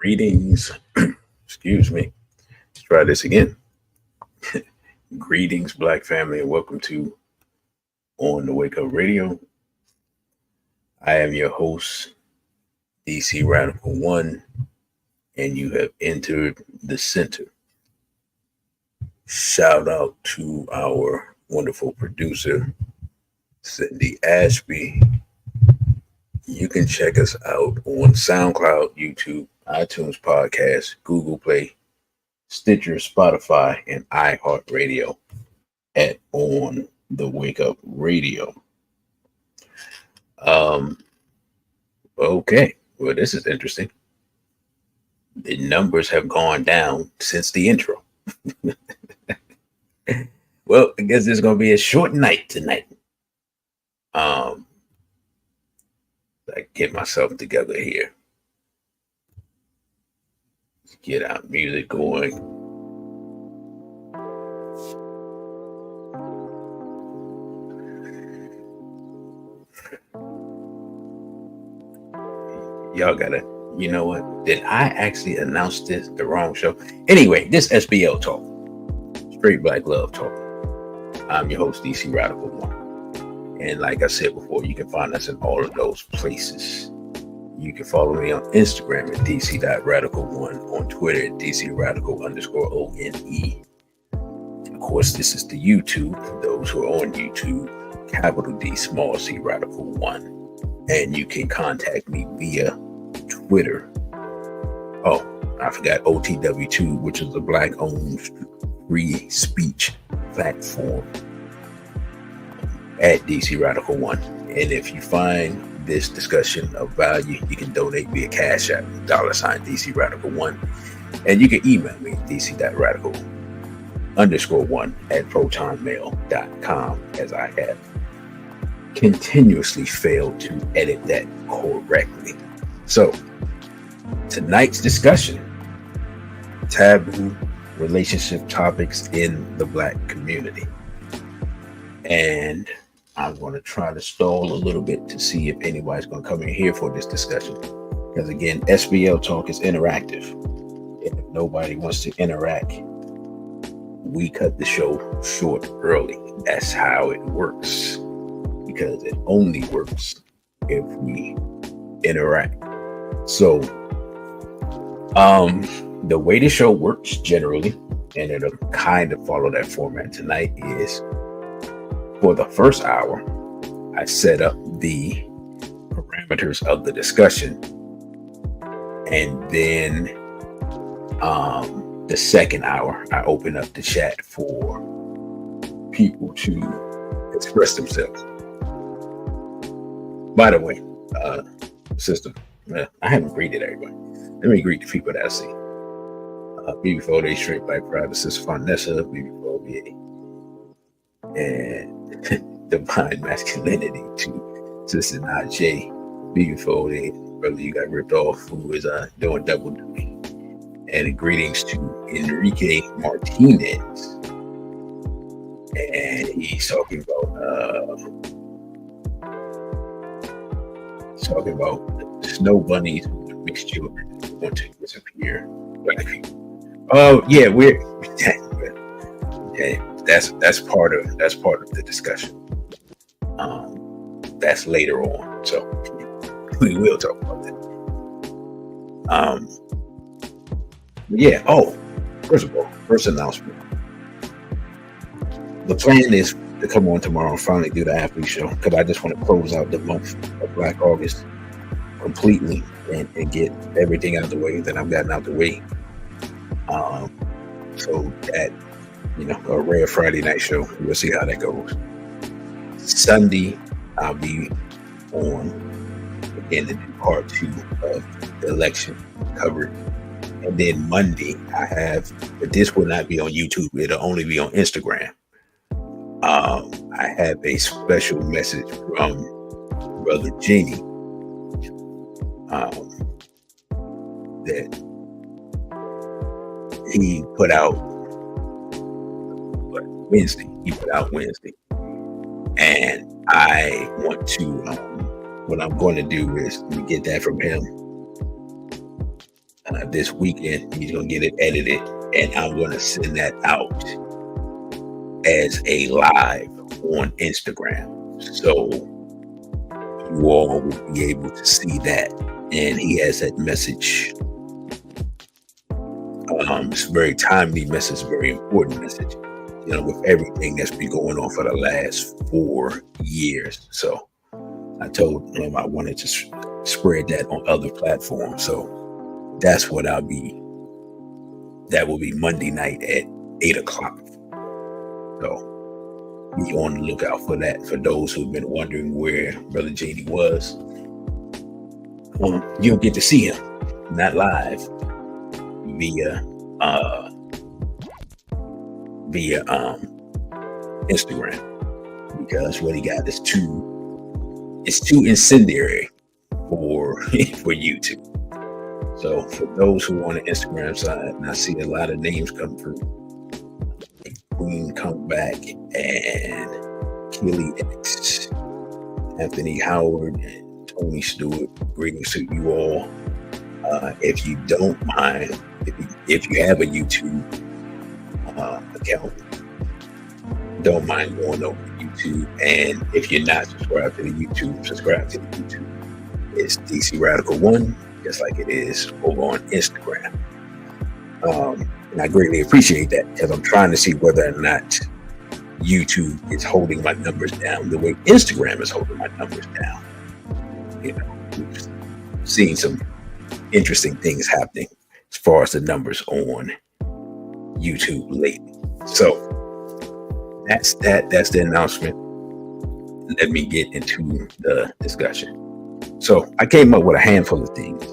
Greetings. Excuse me. Let's try this again. Greetings, Black family, and welcome to On the Wake Up Radio. I am your host, DC Radical One, and you have entered the center. Shout out to our wonderful producer, Cindy Ashby. You can check us out on SoundCloud, YouTube, iTunes Podcast, Google Play, Stitcher, Spotify, and iHeartRadio at On the Wake Up Radio. Okay, well, this is interesting. The numbers have gone down since the intro. Well, I guess it's gonna be a short night tonight. I get myself together here. Let's get our music going. Y'all gotta, you know what? Did I actually announce this the wrong show? Anyway, this SBL Talk, Straight Black Love Talk. I'm your host, DC Radical One. And like I said before, you can find us in all of those places. You can follow me on Instagram at dc.radical1, on Twitter at dcradical_ONE. Of course, this is the YouTube. For those who are on YouTube, capital D, small c, Radical One. And you can contact me via Twitter. Oh, I forgot OTW2, which is a Black-owned free speech platform at DC Radical One. And if you find this discussion of value, you can donate via Cashapp, $DC Radical One. And you can email me, dc.radical_1 at protonmail.com, as I have continuously failed to edit that correctly. So, tonight's discussion, taboo relationship topics in the Black community. And I'm going to try to stall a little bit to see if anybody's going to come in here for this discussion. Because again, SBL Talk is interactive. And if nobody wants to interact, we cut the show short early. That's how it works. Because it only works if we interact. So, the way the show works generally, and it'll kind of follow that format tonight, is for the first hour, I set up the parameters of the discussion. And then the second hour, I open up the chat for people to express themselves. By the way, sister, I haven't greeted everybody. Let me greet the people that I see. BB4 Straight Black Private Sister Fonessa, BB4 and Divine Masculinity to Sister Najee, BB4 brother you got ripped off, who is doing double duty. And greetings to Enrique Martinez. And he's talking about snow bunnies with mixed children who want to disappear. Black people. Oh yeah, we're okay. That's part of the discussion. That's later on, so we will talk about that. Yeah. Oh, first of all, first announcement. The plan is to come on tomorrow and finally do the after show, because I just want to close out the month of Black August completely and get everything out of the way that I've gotten out the way. So that, a rare Friday night show, we'll see how that goes. Sunday, I'll be on again to do part 2 of the election coverage. And then Monday, but this will not be on YouTube, it'll only be on Instagram. I have a special message from Brother Genie that he put out Wednesday. And I want to, what I'm going to do is get that from him. this weekend. He's going to get it edited, and I'm going to send that out as a live on Instagram. So you all will be able to see that. And he has that message. It's a very timely message, very important message, with everything that's been going on for the last 4 years. So I told him I wanted to spread that on other platforms. So that's what that will be Monday night at 8:00. So be on the lookout for that. For those who've been wondering where Brother JD was, you'll get to see him, not live, via Instagram, because what he got is too incendiary for YouTube. So for those who on the Instagram side, and I see a lot of names come through, Queen Come Back and Keely X, Anthony Howard, and Tony Stewart. Greetings to you all. If you don't mind, if you have a YouTube account, don't mind going over to YouTube. And if you're not subscribed to the YouTube, subscribe to the YouTube. It's DC Radical 1, just like it is over on Instagram. And I greatly appreciate that, because I'm trying to see whether or not YouTube is holding my numbers down the way Instagram is holding my numbers down. We've seen some interesting things happening as far as the numbers on YouTube lately. So that's the announcement. Let me get into the discussion. So I came up with a handful of things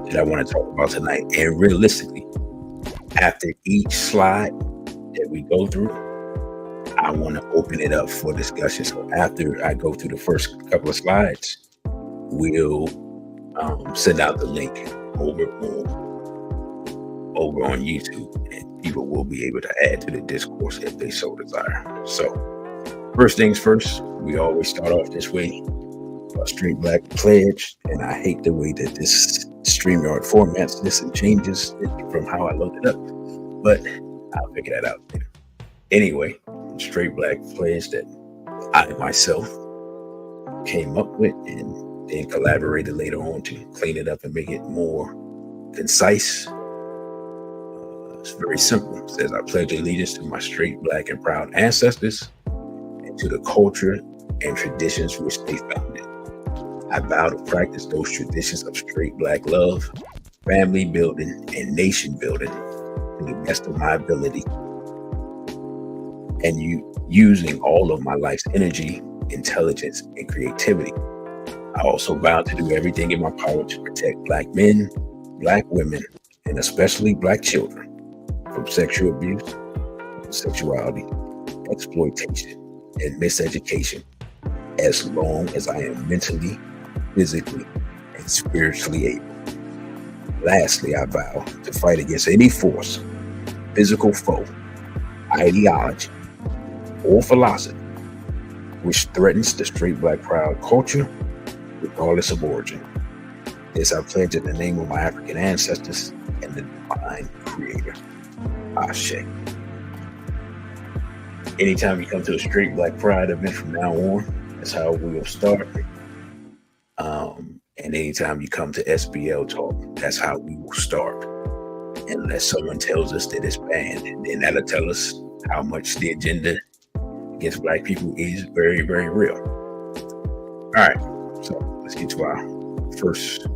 that I want to talk about tonight. And realistically, after each slide that we go through, I want to open it up for discussion. So after I go through the first couple of slides, we'll send out the link over on YouTube, and people will be able to add to the discourse if they so desire. So first things first, we always start off this way. Street Black Pledge, and I hate the way that this StreamYard formats this and changes it from how I loaded it up, but I'll figure that out later. Anyway, Straight Black Pledge that I myself came up with and then collaborated later on to clean it up and make it more concise. It's very simple. It says, I pledge allegiance to my straight, black, and proud ancestors and to the culture and traditions which they founded. I vow to practice those traditions of straight black love, family building, and nation building to the best of my ability, and using all of my life's energy, intelligence, and creativity. I also vow to do everything in my power to protect Black men, Black women, and especially Black children from sexual abuse, sexuality, exploitation, and miseducation, as long as I am mentally, physically, and spiritually able. Lastly, I vow to fight against any force, physical foe, ideology, or philosophy which threatens the straight black proud culture, regardless of origin. This I pledge in the name of my African ancestors and the divine creator. Ashe. Anytime you come to a straight black pride event from now on, that's how we will start. And anytime you come to SBL Talk, that's how we will start. Unless someone tells us that it's banned, and then that'll tell us how much the agenda against Black people is very, very real. All right, so let's get to our first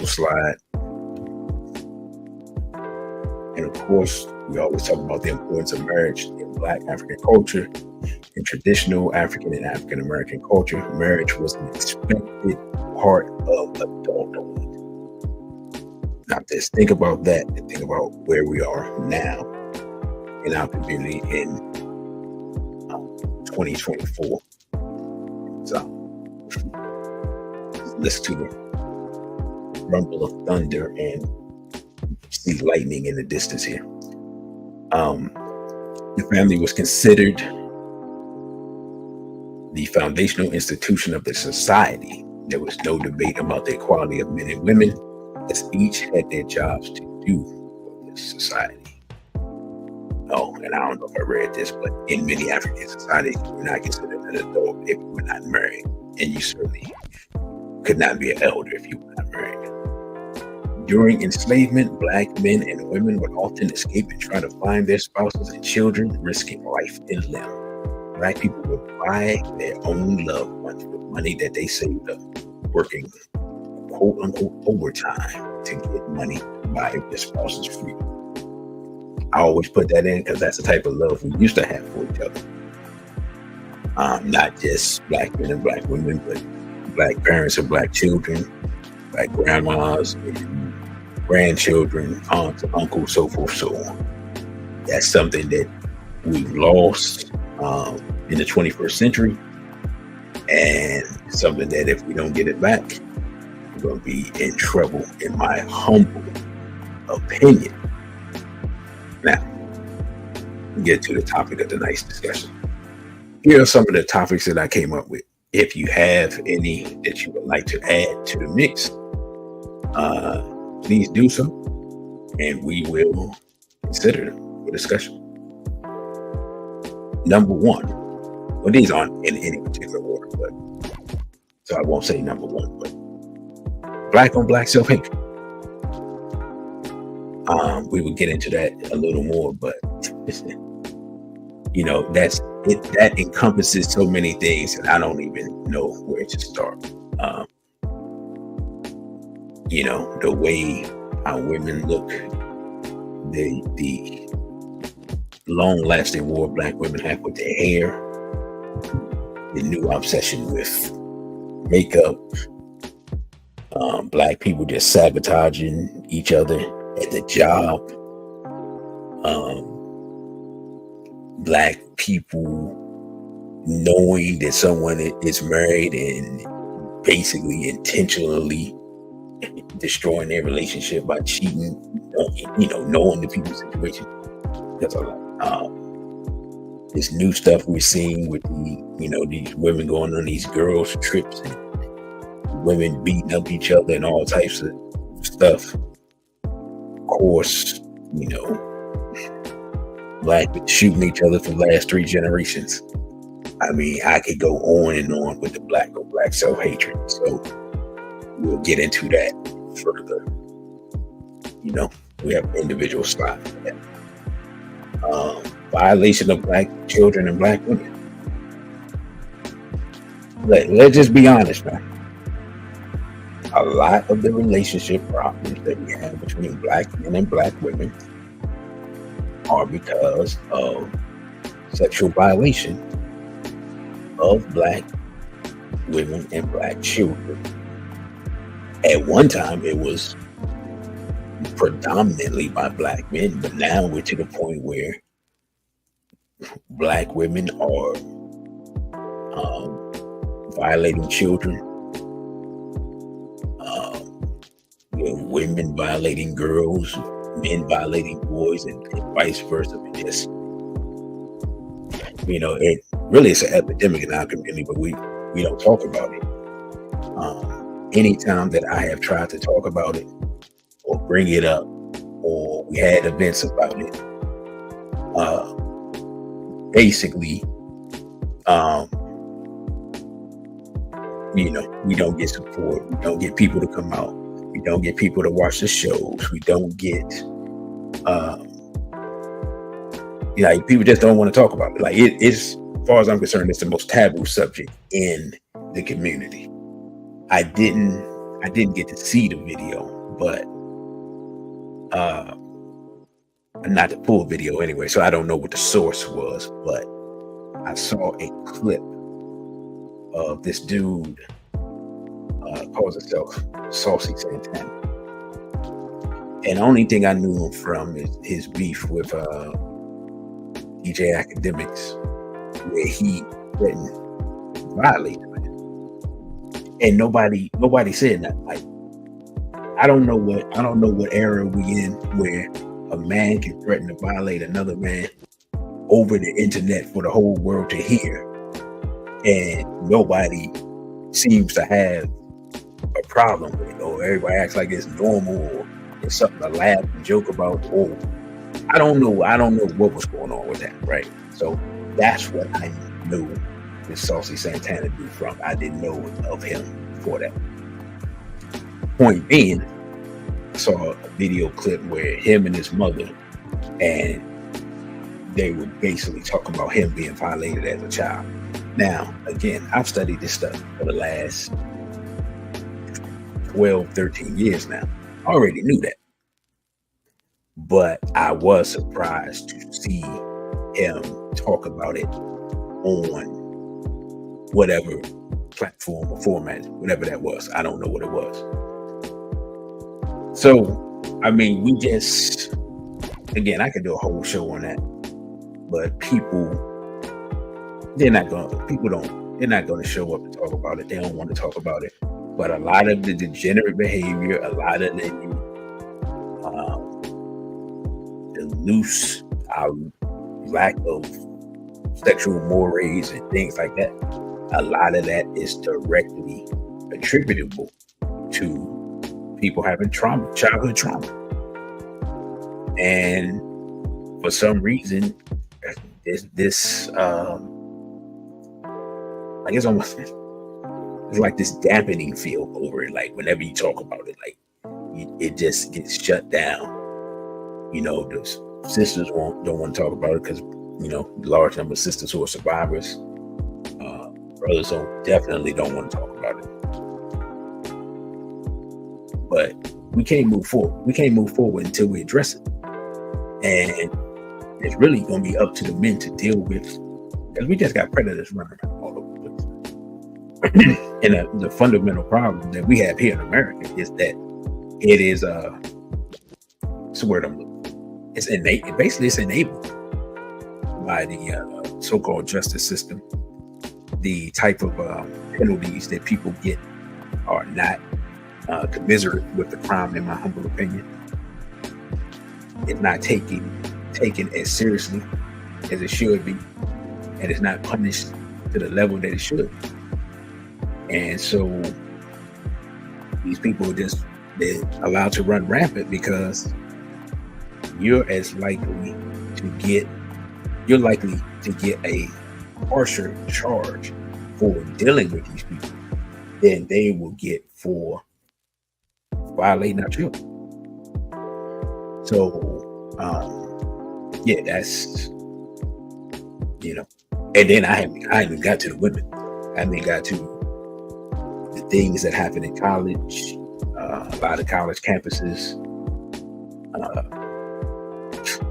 slide. And of course, we always talk about the importance of marriage in Black African culture. In traditional African and African American culture, marriage was an expected part of adulthood. Now, just think about that and think about where we are now in our community in 2024. So, listen to the rumble of thunder and see lightning in the distance here. The family was considered the foundational institution of the society. There was no debate about the equality of men and women, as each had their jobs to do for this society. Oh, and I don't know if I read this, but in many African societies, you were not considered an adult if you were not married, and you certainly could not be an elder if you were not married. During enslavement, Black men and women would often escape and try to find their spouses and children, risking life and limb. Black people would buy their own loved ones with money that they saved up, working quote unquote overtime to get money to buy their spouse's freedom. I always put that in because that's the type of love we used to have for each other. Not just Black men and Black women, but Black parents and Black children, Black grandmas, and grandchildren, aunts, uncles, so forth, so on. That's something that we've lost in the 21st century, and something that if we don't get it back, we're going to be in trouble, in my humble opinion. Now, we get to the topic of tonight's discussion. Here are some of the topics that I came up with. If you have any that you would like to add to the mix, please do so, and we will consider them for discussion. Number one, well, these aren't in any particular order, but so I won't say number one, but Black on Black self-hatred. We will get into that a little more, but that's it. That encompasses so many things that I don't even know where to start. The way how women look, the long-lasting war Black women have with their hair, the new obsession with makeup, Black people just sabotaging each other at the job, Black people knowing that someone is married and basically intentionally destroying their relationship by cheating, knowing the people's situation. That's a lot. This new stuff we're seeing with these women going on these girls' trips and women beating up each other and all types of stuff. Of course, Black shooting each other for the last 3 generations. I mean, I could go on and on with the Black on Black self-hatred. So we'll get into that further. We have individual spots for that. Violation of Black children and Black women. Let's just be honest now. A lot of the relationship problems that we have between Black men and Black women are because of sexual violation of Black women and Black children. At one time, it was predominantly by Black men, but now we're to the point where Black women are violating children, women violating girls, men violating boys, and vice versa. And just, it really is an epidemic in our community, but we don't talk about it. Anytime that I have tried to talk about it or bring it up, or we had events about it, basically, we don't get support. We don't get people to come out. We don't get people to watch the shows. We don't get, people just don't want to talk about it. It's, as far as I'm concerned, it's the most taboo subject in the community. I didn't get to see the video, but not the full video anyway, so I don't know what the source was, but I saw a clip of this dude calls himself Saucy Santana, and the only thing I knew him from is his beef with DJ Academics, where he threatened to violate him, and nobody said nothing. I don't know what era we in where a man can threaten to violate another man over the internet for the whole world to hear, and nobody seems to have a problem with, or everybody acts like it's normal, or it's something to laugh and joke about, or I don't know what was going on with that, right? So that's what I knew this Saucy Santana dude from. I didn't know of him for that. Point being, I saw a video clip where him and his mother, and they were basically talking about him being violated as a child. Now, again, I've studied this stuff for the last 12, 13 years now. I already knew that. But I was surprised to see him talk about it on whatever platform or format, whatever that was. I don't know what it was. So, I mean, we just, again, I could do a whole show on that. But they're not going to show up and talk about it. They don't want to talk about it. But a lot of the degenerate behavior, a lot of the loose lack of sexual mores and things like that, a lot of that is directly attributable to people having trauma, childhood trauma. And for some reason, this like it's like this dampening feel over it. Like whenever you talk about it, like it just gets shut down. You know, the sisters don't want to talk about it because, you know, large number of sisters who are survivors. Brothers definitely don't want to talk about it. But we can't move forward. We can't move forward until we address it. And it's really going to be up to the men to deal with, because we just got predators running around all over the place. And the fundamental problem that we have here in America is that it is it's a word I'm looking for. It's innate. Basically, it's enabled by the so-called justice system. The type of penalties that people get are not commiserate with the crime, in my humble opinion. It's not taken as seriously as it should be, and it's not punished to the level that it should. And so these people they're allowed to run rampant because you're likely to get a harsher charge for dealing with these people than they will get for violating our children. So yeah, that's, you know, and then I haven't got to the women. I haven't got to the things that happen in college, a lot of college campuses.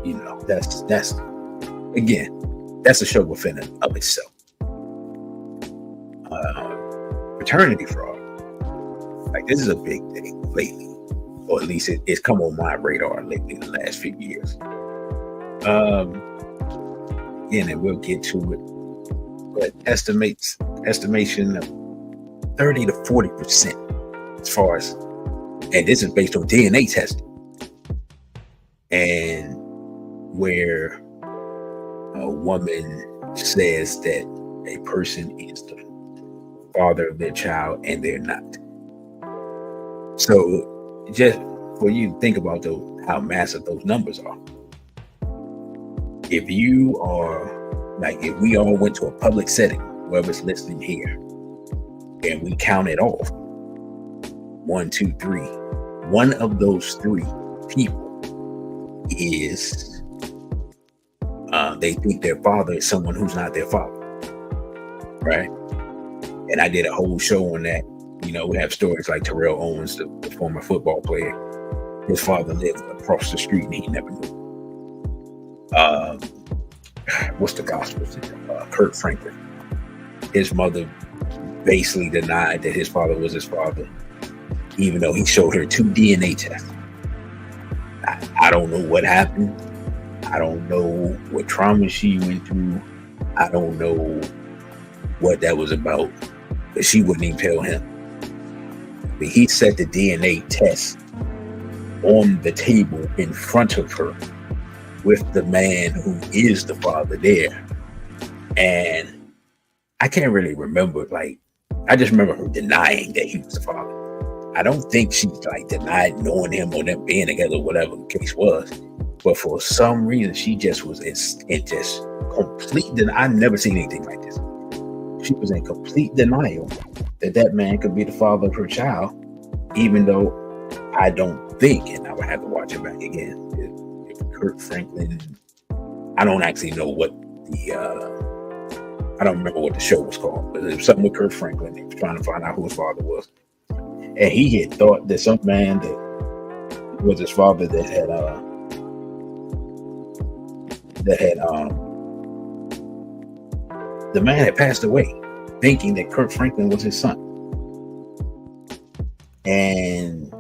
You know, that's again, that's a show within and of itself. Paternity fraud, like this is a big thing lately, or at least it's come on my radar lately in the last few years. Again, and we'll get to it, but estimation of 30 to 40% as far as, and this is based on DNA testing, and where a woman says that a person is the father of their child and they're not. So just for you to think about how massive those numbers are. If you are, like, if we all went to a public setting, whoever's listening here, and we counted off 1, 2, 3, one of those 3 people is they think their father is someone who's not their father, right? And I did a whole show on that. You know, we have stories like Terrell Owens, the former football player. His father lived across the street and he never knew. What's the gospel? Kurt Franklin. His mother basically denied that his father was his father, even though he showed her 2 DNA tests. I don't know what happened. I don't know what trauma she went through. I don't know what that was about, but she wouldn't even tell him. But he set the DNA test on the table in front of her with the man who is the father there. And I can't really remember, like, I just remember her denying that he was the father. I don't think she like denied knowing him or them being together, whatever the case was. But for some reason, she just was in just complete denial. I've never seen anything like this. She was in complete denial that man could be the father of her child, even though I don't think, and I would have to watch it back again, if Kurt Franklin, I don't actually know what I don't remember what the show was called, but it was something with Kurt Franklin. He was trying to find out who his father was. And he had thought that some man that was his father that had the man had passed away, thinking that Kurt Franklin was his son. And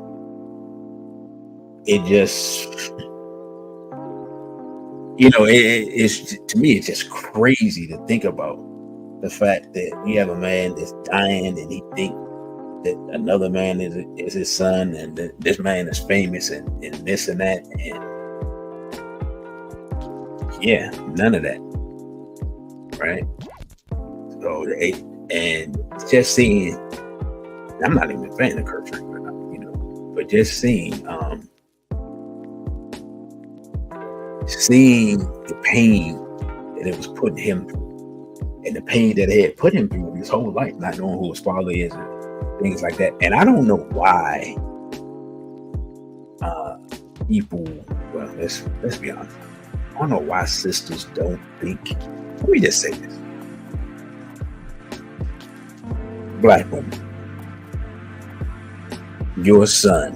it just, it's, to me, it's just crazy to think about the fact that you have a man that's dying and he thinks that another man is his son, and that this man is famous and this and that, and yeah, none of that, right? So, and just seeing, I'm not even a fan of Kurt Franklin, but just seeing the pain that it was putting him through, and the pain that it had put him through his whole life, not knowing who his father is and things like that. And I don't know why people, well, let's be honest, I don't know why sisters don't think, let me just say this, Black women, your son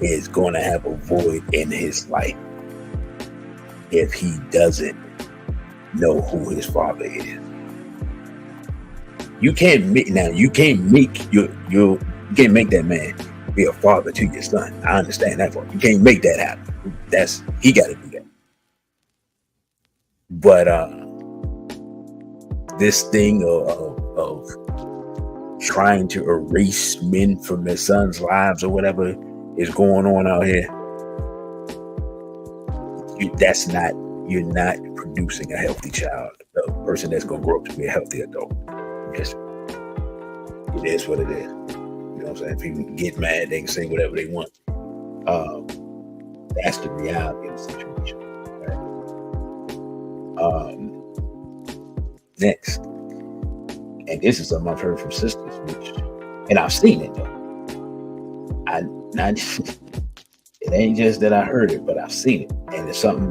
is going to have a void in his life if he doesn't know who his father is. You can't make that man be a father to your son. I understand that part. You can't make that happen. He got to do that. But this thing of trying to erase men from their sons' lives or whatever is going on out here, you're not producing a healthy child, a person that's going to grow up to be a healthy adult. Just, it is what it is. You know what I'm saying? People can get mad, they can say whatever they want. That's the reality of the situation. Right? Next, and this is something I've heard from sisters, and I've seen it though. It ain't just that I heard it, but I've seen it, and it's something.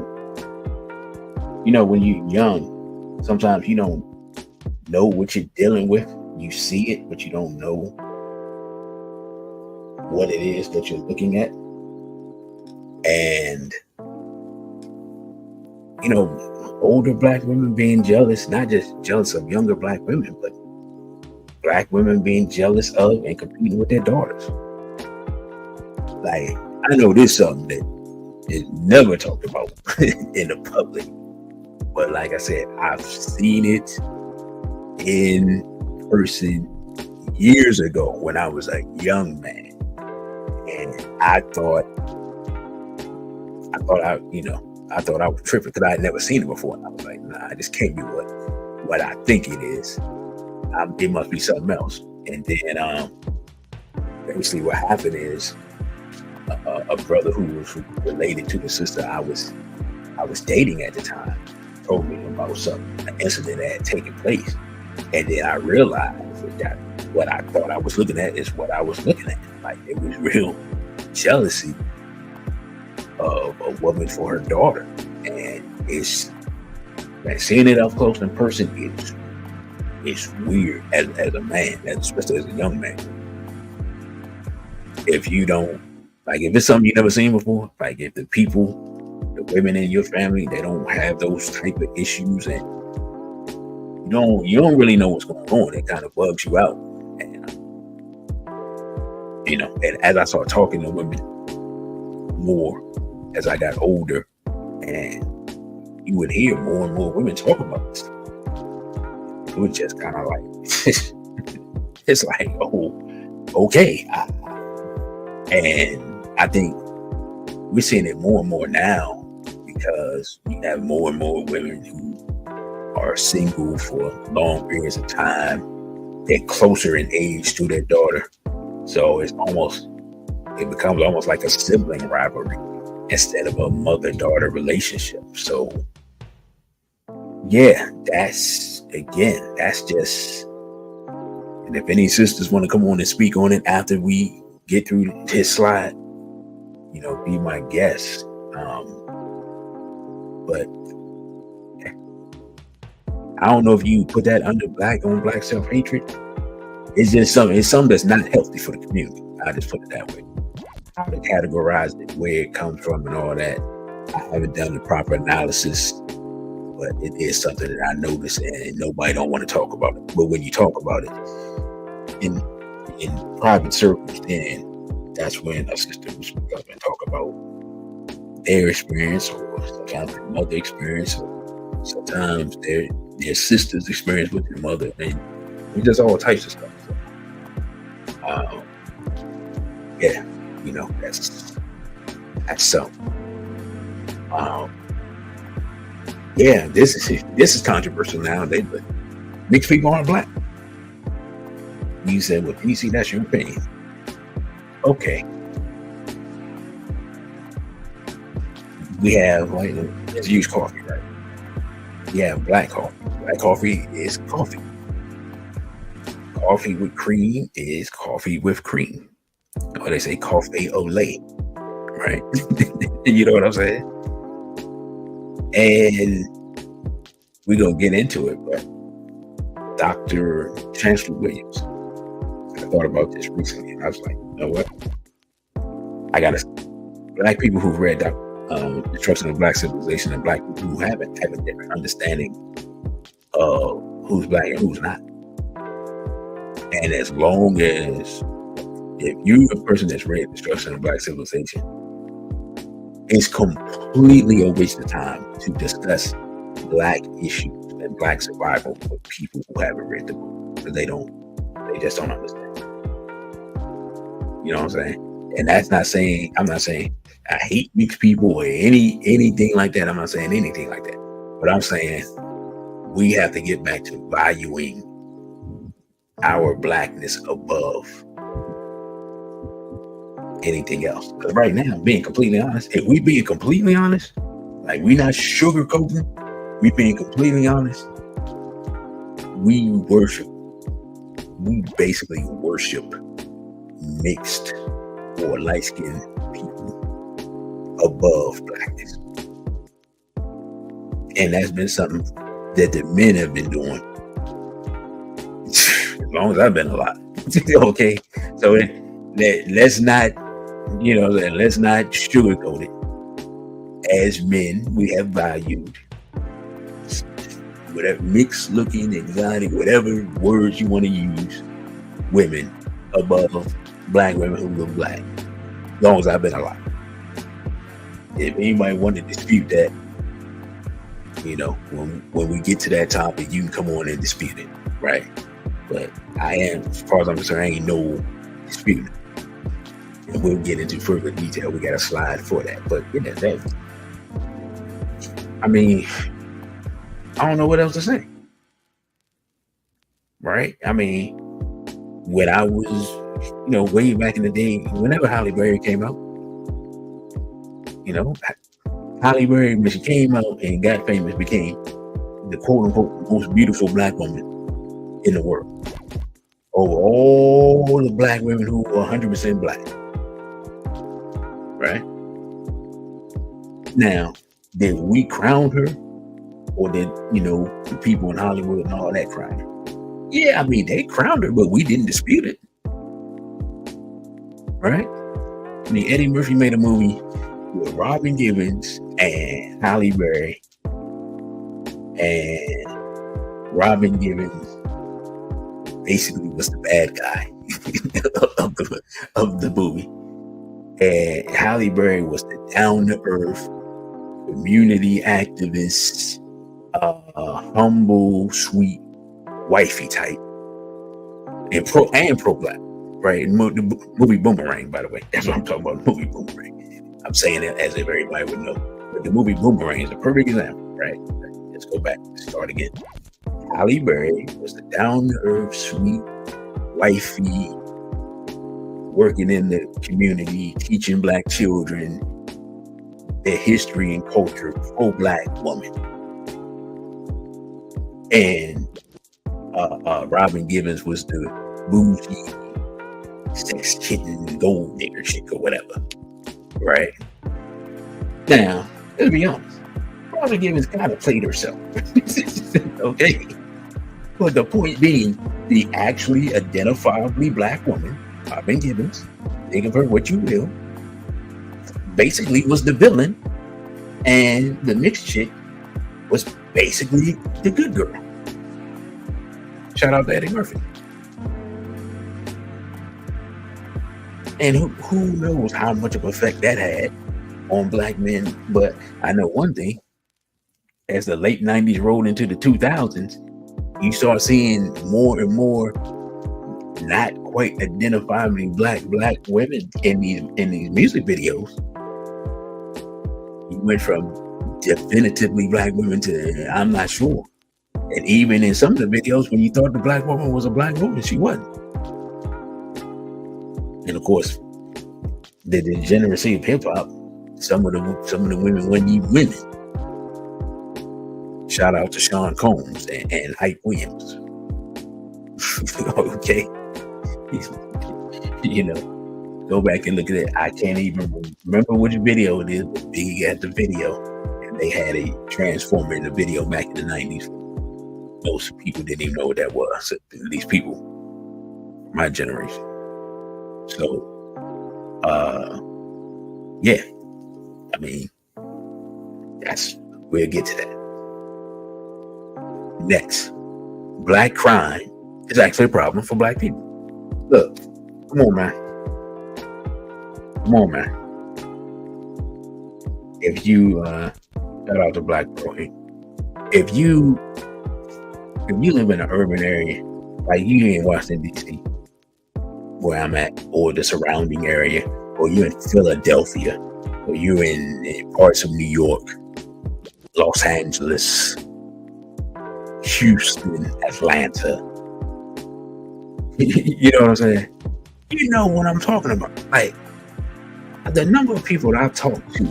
When you're young, sometimes you don't know what you're dealing with. You see it, but you don't know what it is that you're looking at. And older Black women being jealous, not just jealous of younger Black women, but Black women being jealous of and competing with their daughters. Like, I know this is something that is never talked about in the public, but like I said, I've seen it in person years ago when I was a young man, and I thought I was tripping because I had never seen it before. And I was like, nah, this can't be what I think it is. It must be something else. And then basically what happened is a brother who was related to the sister I was dating at the time told me about an incident that had taken place. And then I realized that what I thought I was looking at is what I was looking at. Like, it was real jealousy of a woman for her daughter. And seeing it up close in person, it's weird as a man, especially as a young man. If you don't, like, if it's something you never seen before, like if the women in your family, they don't have those type of issues, and you don't really know what's going on, it kind of bugs you out. And and as I started talking to women more as I got older, and you would hear more and more women talk about this, it was just kind of like it's like, oh, okay. And I think we're seeing it more and more now because you have more and more women who are single for long periods of time. They're closer in age to their daughter. So it becomes almost like a sibling rivalry instead of a mother-daughter relationship. So yeah, that's just, and if any sisters want to come on and speak on it after we get through this slide, be my guest. But I don't know if you put that under black on black self-hatred. It's just something that's not healthy for the community. I just put it that way. How to categorize it, where it comes from and all that. I haven't done the proper analysis, but it is something that I noticed, and nobody don't want to talk about it. But when you talk about it in private circles, then that's when a sister will speak up and talk about their experience, or sometimes their mother experience, or sometimes their sister's experience with their mother, and just all types of stuff. Yeah, that's so. Yeah, this is controversial nowadays, but mixed people aren't black. You said, well, PC, that's your opinion. Okay. We have, let's use coffee, right? We have black coffee. Black coffee is coffee. Coffee with cream is coffee with cream. Or they say coffee au lait, right? You know what I'm saying? And we're going to get into it, but Dr. Chancellor Williams, I thought about this recently, and I was like, you know what? Black people who've read Destruction of Black Civilization and black people who haven't have a different understanding of who's black and who's not. And as long as, if you're a person that's read Destruction of Black Civilization, it's completely a waste of time to discuss black issues and black survival with people who haven't read the book, because they just don't understand. You know what I'm saying? And I'm not saying I hate mixed people or anything like that. I'm not saying anything like that. But I'm saying we have to get back to valuing our blackness above anything else. Because right now, being completely honest, if we being completely honest, like we not sugarcoating, we being completely honest, we basically worship mixed or light-skinned people above blackness. And that's been something that the men have been doing as long as I've been alive. Okay, so let's not sugarcoat it. As men, we have valued whatever mixed looking, exotic, whatever words you want to use, women above black women who look black, as long as I've been alive. If anybody wanted to dispute that, when we get to that topic, you can come on and dispute it, right? But as far as I'm concerned, I ain't no disputing. And we'll get into further detail. We got a slide for that. But I don't know what else to say. Right? When I was, way back in the day, whenever Halle Berry came out, Halle Berry, when she came out and got famous, became the quote-unquote most beautiful black woman in the world. Over all the black women who were 100% black. Right? Now, did we crown her? Or did, the people in Hollywood and all that crown her? Yeah, they crowned her, but we didn't dispute it. Right? Eddie Murphy made a movie with Robin Givens and Halle Berry. And Robin Givens basically was the bad guy of the movie. And Halle Berry was the down-to-earth community activist, humble, sweet, wifey type, and pro-black, right? The movie Boomerang, by the way, that's what I'm talking about. The movie Boomerang. I'm saying it as if everybody would know, but the movie Boomerang is a perfect example, right? Let's go back. Start again. Halle Berry was the down-to-earth, sweet, wifey, working in the community, teaching Black children their history and culture, pro-Black woman. And Robin Givens was the bougie sex kitten gold digger chick or whatever, right? Now, let's be honest, Robin Givens kind of played herself, okay? But the point being, the actually identifiably Black woman, Robin Givens, think of her what you will, basically was the villain, and the mixed chick was basically the good girl. Shout out to Eddie Murphy. And who knows how much of an effect that had on Black men. But I know one thing, as the late 90s rolled into the 2000s, you start seeing more and more not quite identifiably black women in these music videos. You went from definitively Black women to I'm not sure. And even in some of the videos, when you thought the Black woman was a Black woman, she wasn't. And of course, the degeneracy of hip hop, some of the women weren't even women. Shout out to Sean Combs and Ike Williams. Okay. You know, go back and look at it. I can't even remember which video it is, but Biggie got the video, and they had a transformer in the video back in the 90s. Most people didn't even know what that was, at least people my generation. So, yeah, I mean, we'll get to that. Next, Black crime is actually a problem for Black people. Look, come on, man. If you, shout out to Black Bro, if you live in an urban area, like you in Washington, D.C., where I'm at, or the surrounding area, or you're in Philadelphia, or you're in parts of New York, Los Angeles, Houston, Atlanta, you know what I'm saying? You know what I'm talking about. Like, the number of people that I've talked to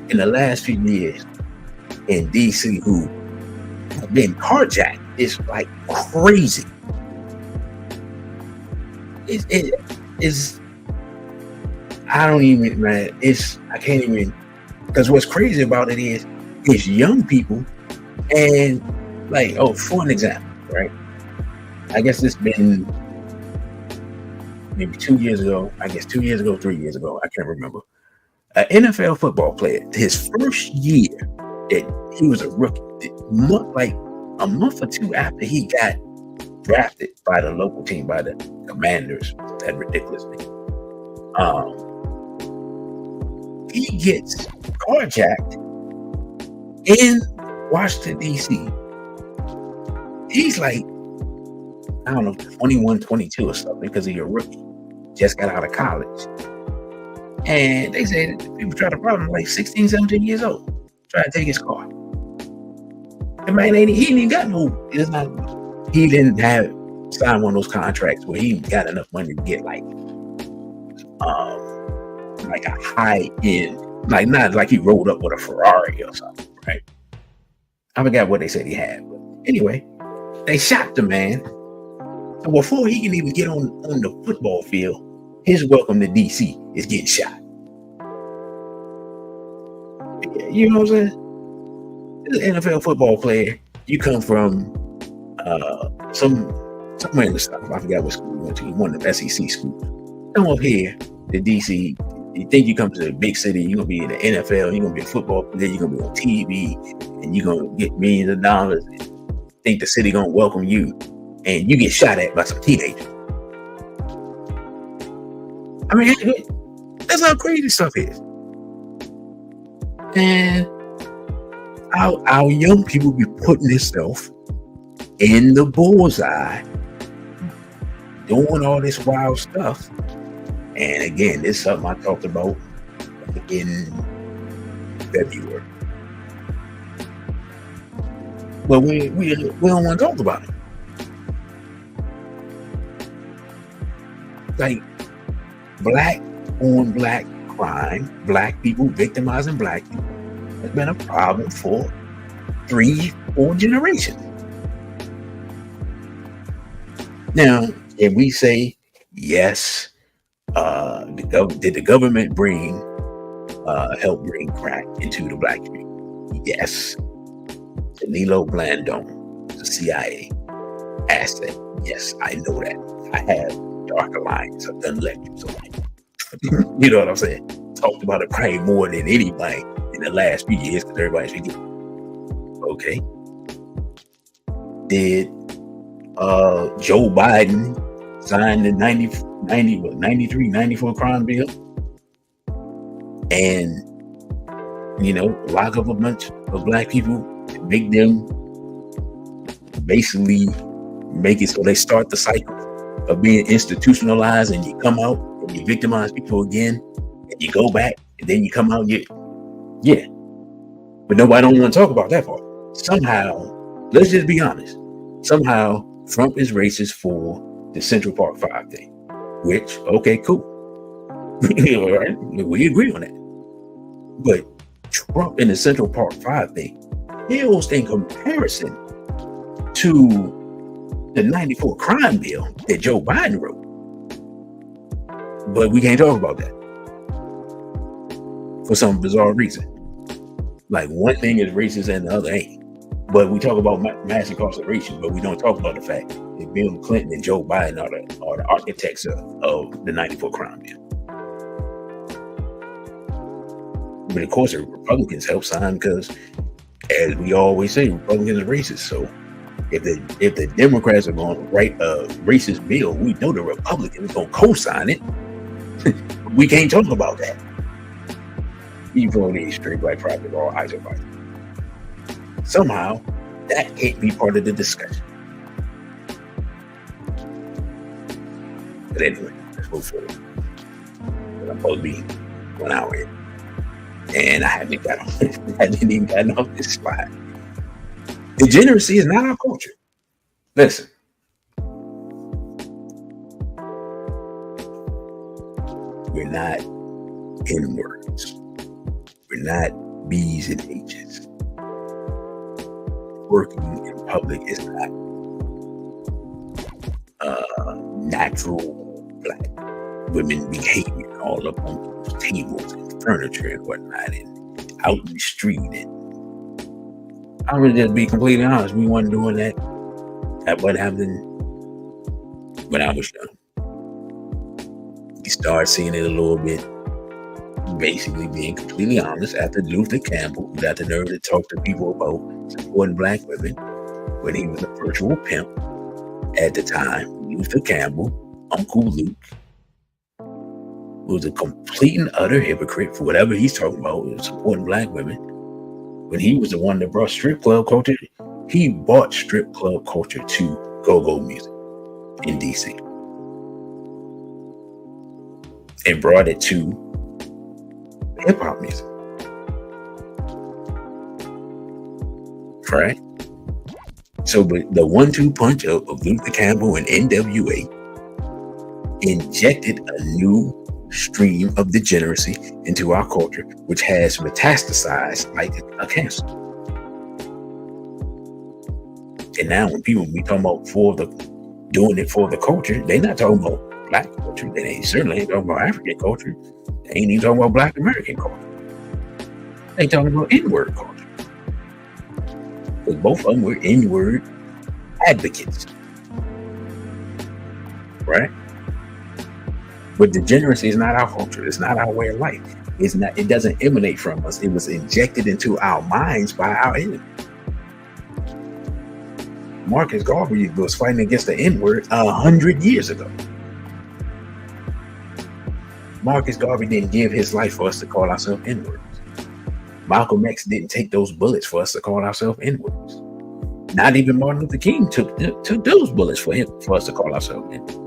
in the last few years in DC who have been carjacked is like crazy. It is, I don't even, man, I can't even, because what's crazy about it is it's young people, and like, for an example, right? I guess it's been maybe 2 years ago, 3 years ago, I can't remember. An NFL football player, his first year that he was a rookie, like a month or two after he got drafted by the local team, by the Commanders, that ridiculous thing. He gets carjacked in Washington, D.C. He's like, I don't know, 21, 22 or something, because he's a rookie. Just got out of college. And they said people try to rob him like 16, 17 years old. Try to take his car. The man he didn't even got no, he didn't have signed one of those contracts where he got enough money to get like a high end, like not like he rolled up with a Ferrari or something, right? I forgot what they said he had, but anyway, they shot the man. So before he can even get on the football field, his welcome to DC is getting shot. You know what I'm saying? This is an NFL football player. You come from somewhere in the South. I forgot what school you went to. One of the SEC schools. Come up here to DC. You think you come to the big city, you're going to be in the NFL, you're going to be a football player, you're going to be on TV, and you're going to get millions of dollars, and think the city going to welcome you, and you get shot at by some teenagers. I mean, that's how crazy stuff is. And our young people be putting themselves in the bullseye, doing all this wild stuff. And again, this is something I talked about in February. But we don't want to talk about it. Like, black on black crime, black people victimizing black people, has been a problem for 3-4 generations. Now, if we say yes, did the government help bring crack into the black community? Yes. Danilo Blandon, the CIA asset. Yes, I know that. I have dark alliance. I've done lectures on it. You know what I'm saying? Talked about it probably more than anybody in the last few years because everybody's forgetting. Okay. Did Joe Biden sign the 93, 94 crime bill and, lock up a bunch of black people and make them basically make it so they start the cycle of being institutionalized, and you come out and you victimize people again and you go back and then you come out and but nobody don't want to talk about that part. Somehow, let's just be honest, somehow Trump is racist for the Central Park 5 thing, which, okay, cool. All right, we agree on that. But Trump and the Central Park 5 thing pales in comparison to the 94 crime bill that Joe Biden wrote. But we can't talk about that for some bizarre reason. Like, one thing is racist and the other ain't. But we talk about mass incarceration, but we don't talk about the fact that Bill Clinton and Joe Biden are the architects of the 94 crime bill. But of course, the Republicans help sign because, as we always say, Republicans are racist. So if the Democrats are going to write a racist bill, we know the Republicans are going to co-sign it. We can't talk about that. Even though they straight black private or isolate. Somehow, that can't be part of the discussion. But anyway, let's move forward. I'm supposed to be 1 hour in. And I haven't even gotten off this slide. Degeneracy is not our culture. Listen. We're not N-words. We're not B's and H's. Working in public is not natural black women behavior all up on people's tables and furniture and whatnot and out in the street. And I'm gonna just be completely honest, we weren't doing that at what happened when I was young. You start seeing it a little bit, basically being completely honest, after Luther Campbell got the nerve to talk to people about supporting black women when he was a virtual pimp at the time. Luther Campbell, Uncle Luke, was a complete and utter hypocrite for whatever he's talking about, supporting black women. When he was the one that brought strip club culture, he brought strip club culture to go-go music in DC and brought it to hip-hop music. Right? So, but the 1-2 punch of Luther Campbell and NWA injected a new stream of degeneracy into our culture, which has metastasized like a cancer. And now when we talking about doing it for the culture, they're not talking about black culture. They certainly ain't talking about African culture. They ain't even talking about black American culture. They talking about N-word culture. Because both of them were N-word advocates. Right? But degeneracy is not our culture. It's not our way of life. It doesn't emanate from us. It was injected into our minds by our enemy. Marcus Garvey was fighting against the N-word 100 years ago. Marcus Garvey didn't give his life for us to call ourselves N-words. Malcolm X didn't take those bullets for us to call ourselves N-words. Not even Martin Luther King took those bullets for us to call ourselves N-words.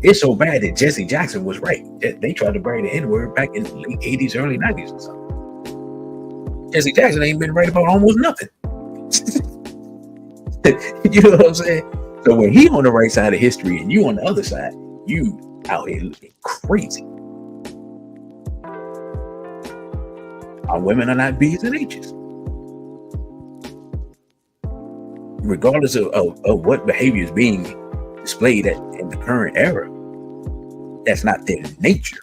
It's so bad that Jesse Jackson was right. They tried to bring the N-word back in the late 80s, early 90s or something. Jesse Jackson ain't been right about almost nothing. You know what I'm saying? So when he on the right side of history and you on the other side, you out here looking crazy. Our women are not B's and H's. Regardless of what behavior is being displayed in the current era, that's not their nature.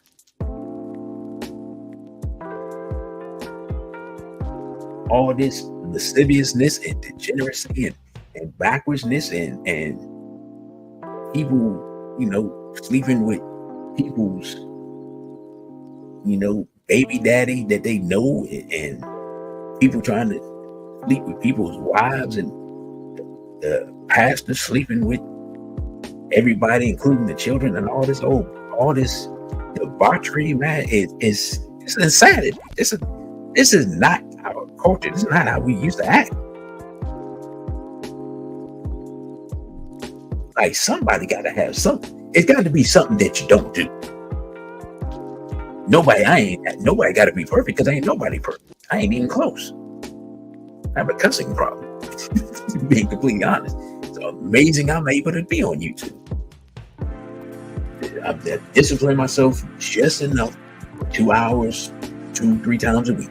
All this lasciviousness and degeneracy and backwardsness and people, sleeping with people's, baby daddy that they know, and people trying to sleep with people's wives, and the pastor sleeping with everybody, including the children, and all this debauchery, man. It's insanity. This is not our culture. This is not how we used to act. Like, somebody got to have something. It's got to be something that you don't do. Nobody got to be perfect, because ain't nobody perfect. I ain't even close. I have a cussing problem. Being completely honest, it's amazing I'm able to be on YouTube. I've disciplined myself just enough for 2 hours, 2-3 times a week.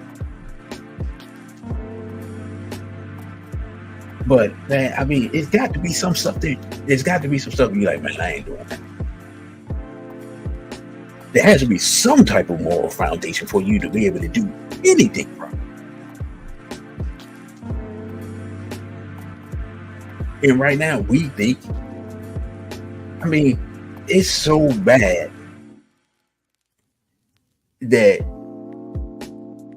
But man, I mean, it's got to be some stuff there. There's got to be some stuff you're like, man, I ain't doing that. There has to be some type of moral foundation for you to be able to do anything wrong. And right now, we think, I mean, it's so bad that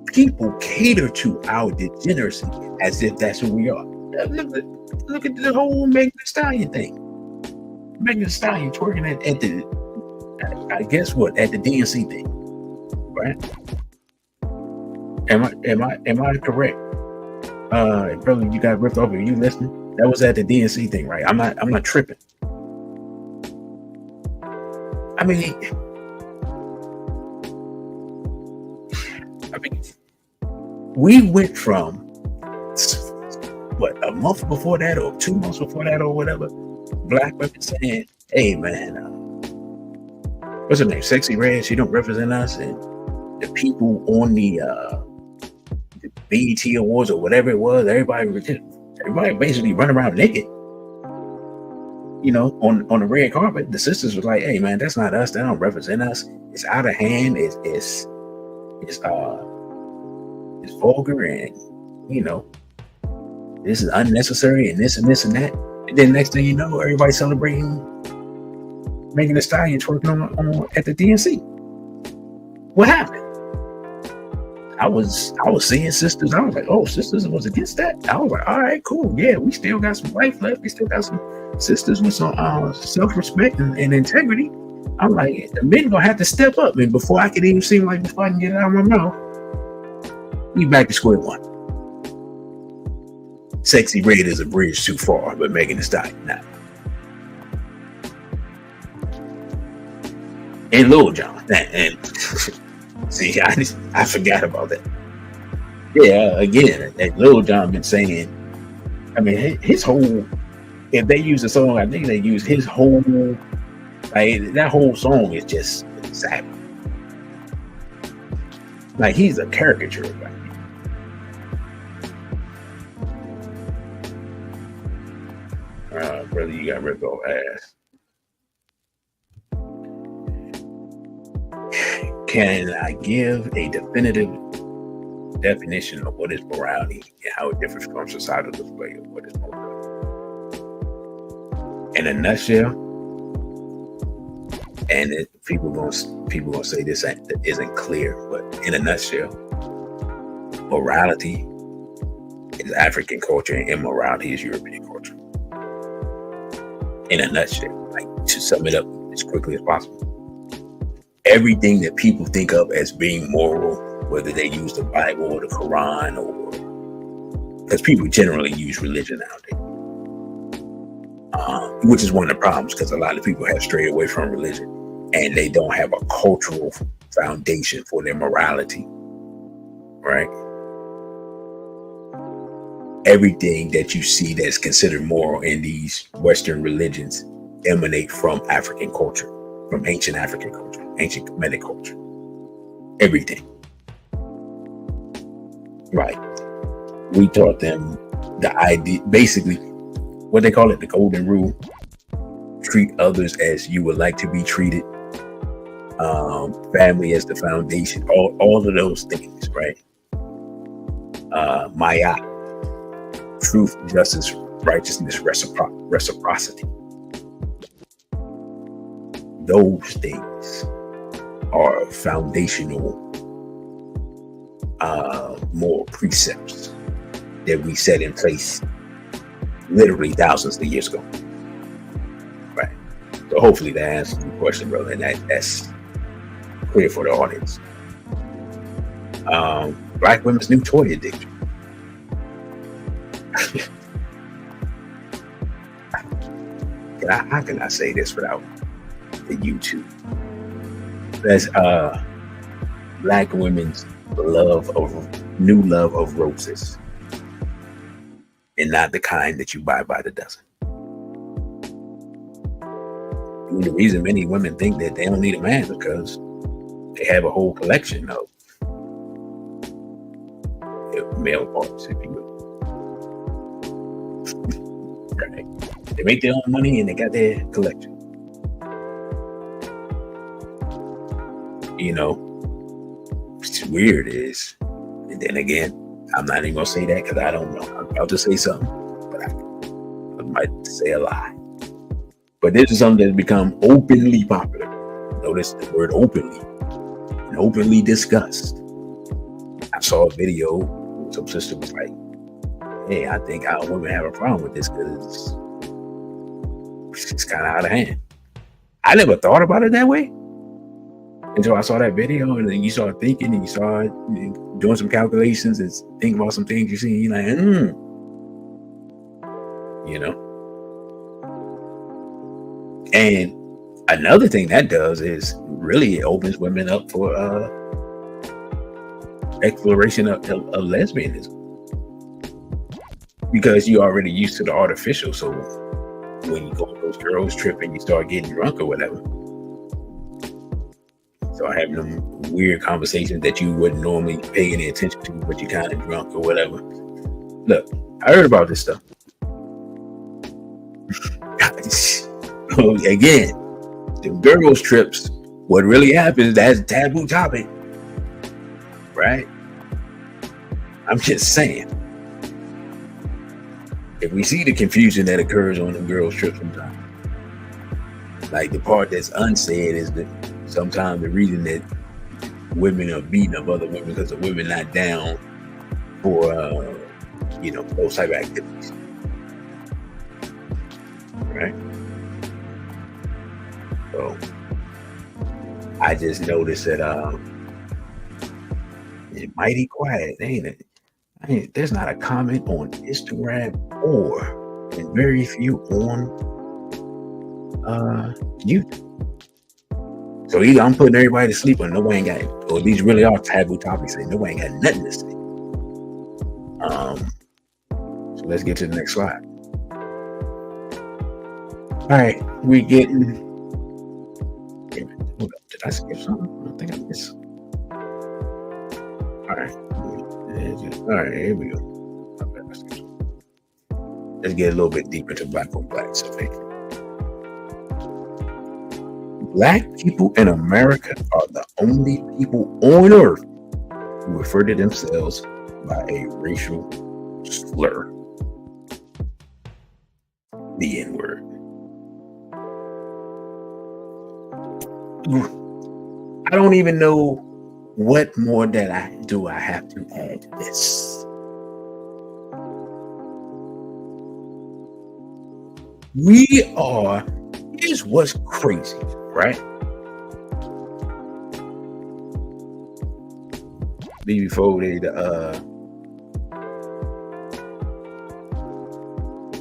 people cater to our degeneracy as if that's who we are. Look at the whole Megan Thee Stallion thing. Megan Thee Stallion twerking at the, I guess what, at the DNC thing, right? Am I correct? Brother, you got ripped off. Are you listening? That was at the DNC thing, right? I'm not tripping. I mean, we went from what, a month before that, or 2 months before that, or whatever, black women saying, "Hey, man, what's her name? Sexy Red. She don't represent us." And the people on the BET Awards or whatever it was, everybody basically run around naked, on the red carpet. The sisters were like, "Hey, man, that's not us. That don't represent us. It's out of hand. It's vulgar, and this is unnecessary, and this and this and that." And then next thing you know, everybody's celebrating Megan Thee Stallion twerking on at the DNC. What happened? I was seeing sisters. I was like, oh, sisters was against that. I was like, all right, cool. Yeah, we still got some life left. We still got some sisters with some self-respect and integrity. I'm like, the men gonna have to step up. And before I can even seem like, before I can get it out of my mouth, we back to square one. Sexy Red is a bridge too far, but Megan Thee Stallion not. And Lil Jon. And see, I forgot about that. Yeah, again, that Lil Jon been saying, I mean, his whole, if they use the song, I think they use his whole, like, that whole song is just savage. Like, he's a caricature of that. Brother, you got ripped off ass. Can I give a definitive definition of what is morality and how it differs from societal display of what is morality? In a nutshell, and people gonna say this isn't clear, but in a nutshell, morality is African culture and immorality is European culture. In a nutshell, like, to sum it up as quickly as possible. Everything that people think of as being moral, whether they use the Bible or the Quran, or because people generally use religion nowadays, which is one of the problems, because a lot of people have strayed away from religion and they don't have a cultural foundation for their morality, right? Everything that you see that's considered moral in these Western religions emanate from African culture. from ancient African culture, ancient Kemetic culture, everything. Right. We taught them the idea, basically, what they call it, the golden rule. Treat others as you would like to be treated. Family as the foundation. All of those things, right? Maya, truth, justice, righteousness, reciprocity. Those things are foundational moral precepts that we set in place literally thousands of years ago. Right. So hopefully that answers your question, brother, and that's clear for the audience. Black women's new toy addiction. How can I say this without the YouTube? That's black women's new love of roses, and not the kind that you buy by the dozen. And the reason many women think that they don't need a man is because they have a whole collection of male parts, if you will. Right. They make their own money and they got their collection. You know, what's weird is, and then again, I'm not even gonna say that because I don't know. I'm about to say something, but I might say a lie. But this is something that's become openly popular. Notice the word openly, and openly discussed. I saw a video. Some sister was like, "Hey, I think our women have a problem with this because it's kind of out of hand." I never thought about it that way until I saw that video, and then you start thinking, and you start doing some calculations and think about some things you see, and you're like, you know. And another thing that does is really it opens women up for exploration of lesbianism, because you're already used to the artificial. So when you go on those girls trip and you start getting drunk or whatever, start having them weird conversations that you wouldn't normally pay any attention to, but you kind of drunk or whatever. Look, I heard about this stuff. Again, the girls trips, what really happens, that's a taboo topic, right? I'm just saying, if we see the confusion that occurs on the girls trip sometimes, like the part that's unsaid is that sometimes the reason that women are beating up other women because the women not down for those type of activities, right? So I just noticed that it's mighty quiet, ain't it? There's not a comment on Instagram and very few on YouTube. So either I'm putting everybody to sleep or nobody ain't got it. Or these really are taboo topics and nobody ain't got nothing to say. So let's get to the next slide. All right, we getting. Hold up, did I skip something? I think I missed. All right, here we go. Let's get a little bit deeper to black on black. So black people in America are the only people on earth who refer to themselves by a racial slur. The N-word. I don't even know what more that I have to add to this. Here's what's crazy, right? Before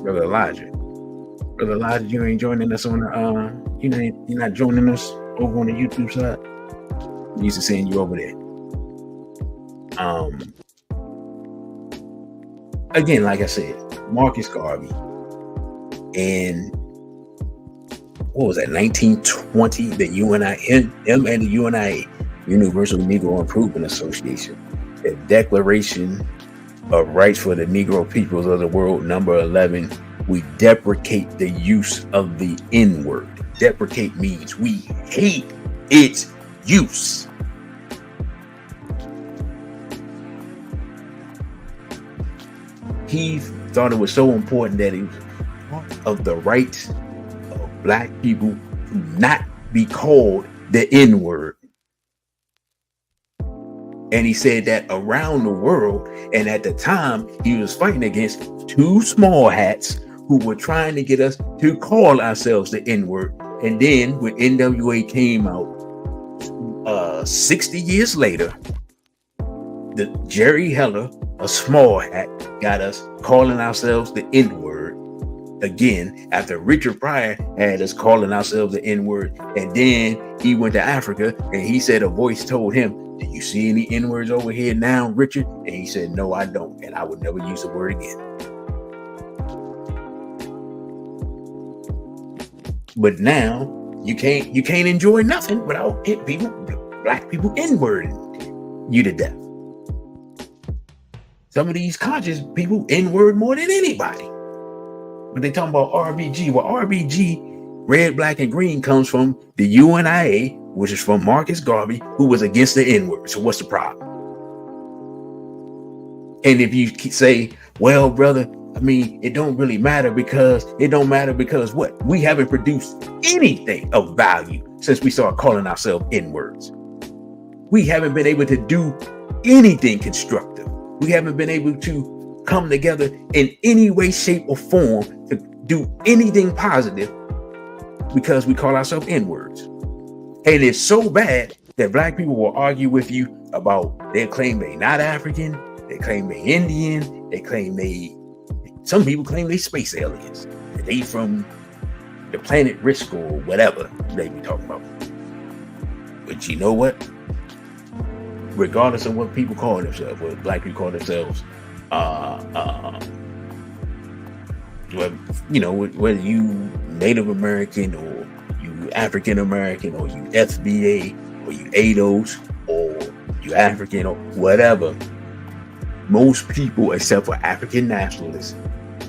Brother Elijah, you ain't joining us on the you're not joining us over on the YouTube side. I'm used to seeing you over there. Again, like I said, Marcus Garvey and what was that, 1920, the him and the UNIA, Universal Negro Improvement Association, the Declaration of Rights for the Negro Peoples of the World, number 11, we deprecate the use of the N-word. Deprecate means we hate its use. He thought it was so important that it was part of the rights of black people to not be called the N-word. And he said that around the world, and at the time, he was fighting against two small hats who were trying to get us to call ourselves the N-word. And then when NWA came out 60 years later, the Jerry Heller, a small hat, got us calling ourselves the N-word again, after Richard Pryor had us calling ourselves the N-word. And then he went to Africa and he said a voice told him, "Do you see any N-words over here now, Richard?" And he said, "No, I don't, and I would never use the word again." But now you can't enjoy nothing without black people N-wording you to death. Some of these conscious people N-word more than anybody. But they talking about RBG. Well, RBG, red, black, and green, comes from the UNIA, which is from Marcus Garvey, who was against the N-word. So what's the problem? And if you say, well, brother, I mean, it don't matter because what? We haven't produced anything of value since we started calling ourselves N-words. We haven't been able to do anything constructive. We haven't been able to come together in any way, shape, or form to do anything positive because we call ourselves N-words. And it's so bad that black people will argue with you about, they claim they not African, they claim they Indian, some people claim they space aliens, that they from the planet Risk or whatever they be talking about. But you know what? Regardless of what people call themselves, what black people call themselves, whether you Native American or you African American or you FBA or you ADOS or you African or whatever, most people except for African nationalists,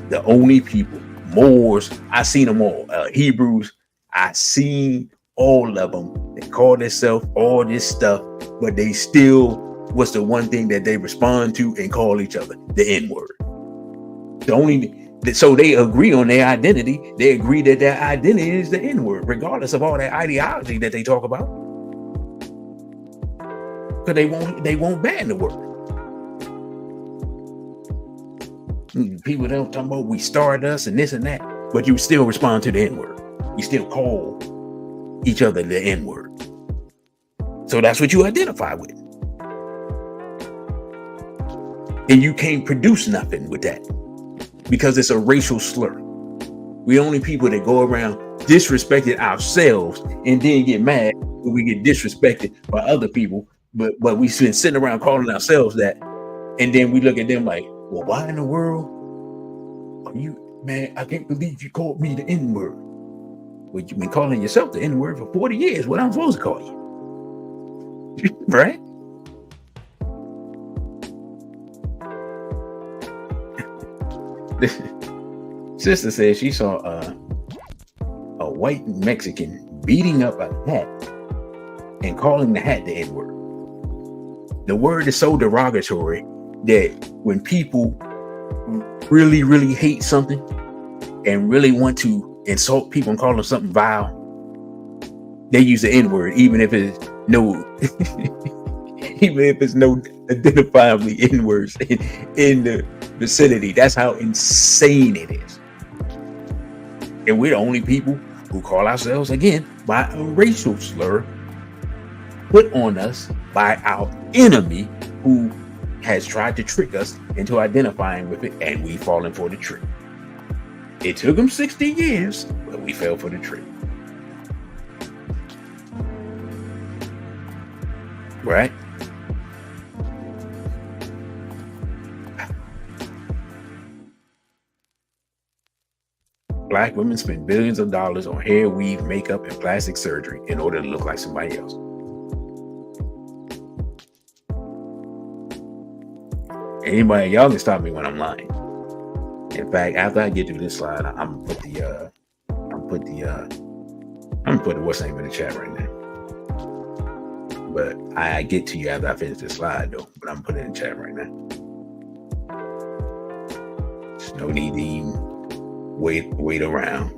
the only people, Moors, I seen them all, Hebrews, I seen all of them. They call themselves all this stuff, but they still, what's the one thing that they respond to and call each other? The N-word. So they agree on their identity. They agree that their identity is the N-word, regardless of all that ideology that they talk about. Because they won't ban the word. People don't talk about we stardust and this and that, but you still respond to the N-word. You still call each other the N-word. So that's what you identify with. And you can't produce nothing with that because it's a racial slur. We only people that go around disrespecting ourselves and then get mad when we get disrespected by other people. But we've been sitting around calling ourselves that. And then we look at them like, well, why in the world are you, man, I can't believe you called me the N-word. Well, you've been calling yourself the N-word for 40 years. What I'm supposed to call you? Right? Sister says she saw a white Mexican beating up a hat and calling the hat the N-word. The word is so derogatory that when people really, really hate something and really want to insult people and call them something vile, they use the N-word, even if it's no identifiably N-words in the vicinity. That's how insane it is. And we're the only people who call ourselves, again, by a racial slur put on us by our enemy who has tried to trick us into identifying with it, and we've fallen for the trick. It took them 60 years, but we fell for the trick. Right? Black women spend billions of dollars on hair, weave, makeup, and plastic surgery in order to look like somebody else. Anybody, y'all can stop me when I'm lying. In fact, after I get through this slide, I'm gonna put the what's name in the chat right now. But I get to you after I finish this slide though. But I'm putting it in the chat right now. There's no need to even wait around.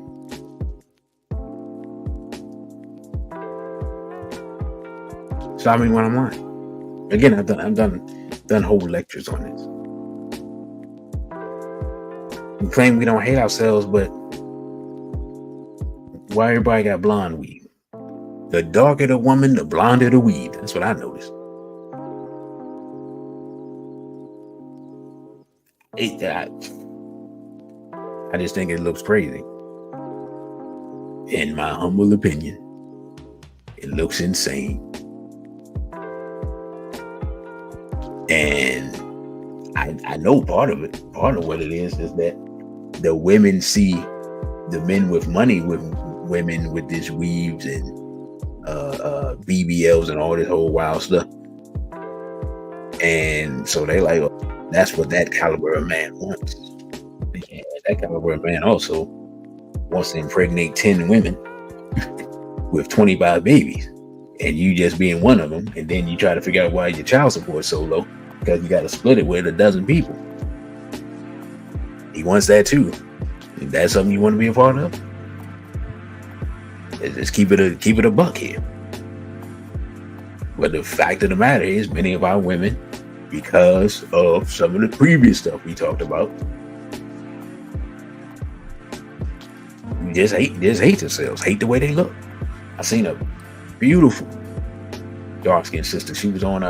Stop me when I'm lying. Again, I've done whole lectures on this. We claim we don't hate ourselves, but why everybody got blonde weave? The darker the woman, the blonder the weave. That's what I noticed. I just think it looks crazy. In my humble opinion, it looks insane. And I know part of what it is that the women see the men with money with women with these weaves and BBLs and all this whole wild stuff. And so they like, oh, that's what that caliber of man wants. And that caliber of man also wants to impregnate 10 women with 25 babies. And you just being one of them. And then you try to figure out why your child support is so low. Because you got to split it with a dozen people. He wants that too. If that's something you want to be a part of, just keep it a buck here. But the fact of the matter is, many of our women, because of some of the previous stuff we talked about, just hate themselves, hate the way they look. I seen a beautiful dark-skinned sister. She was on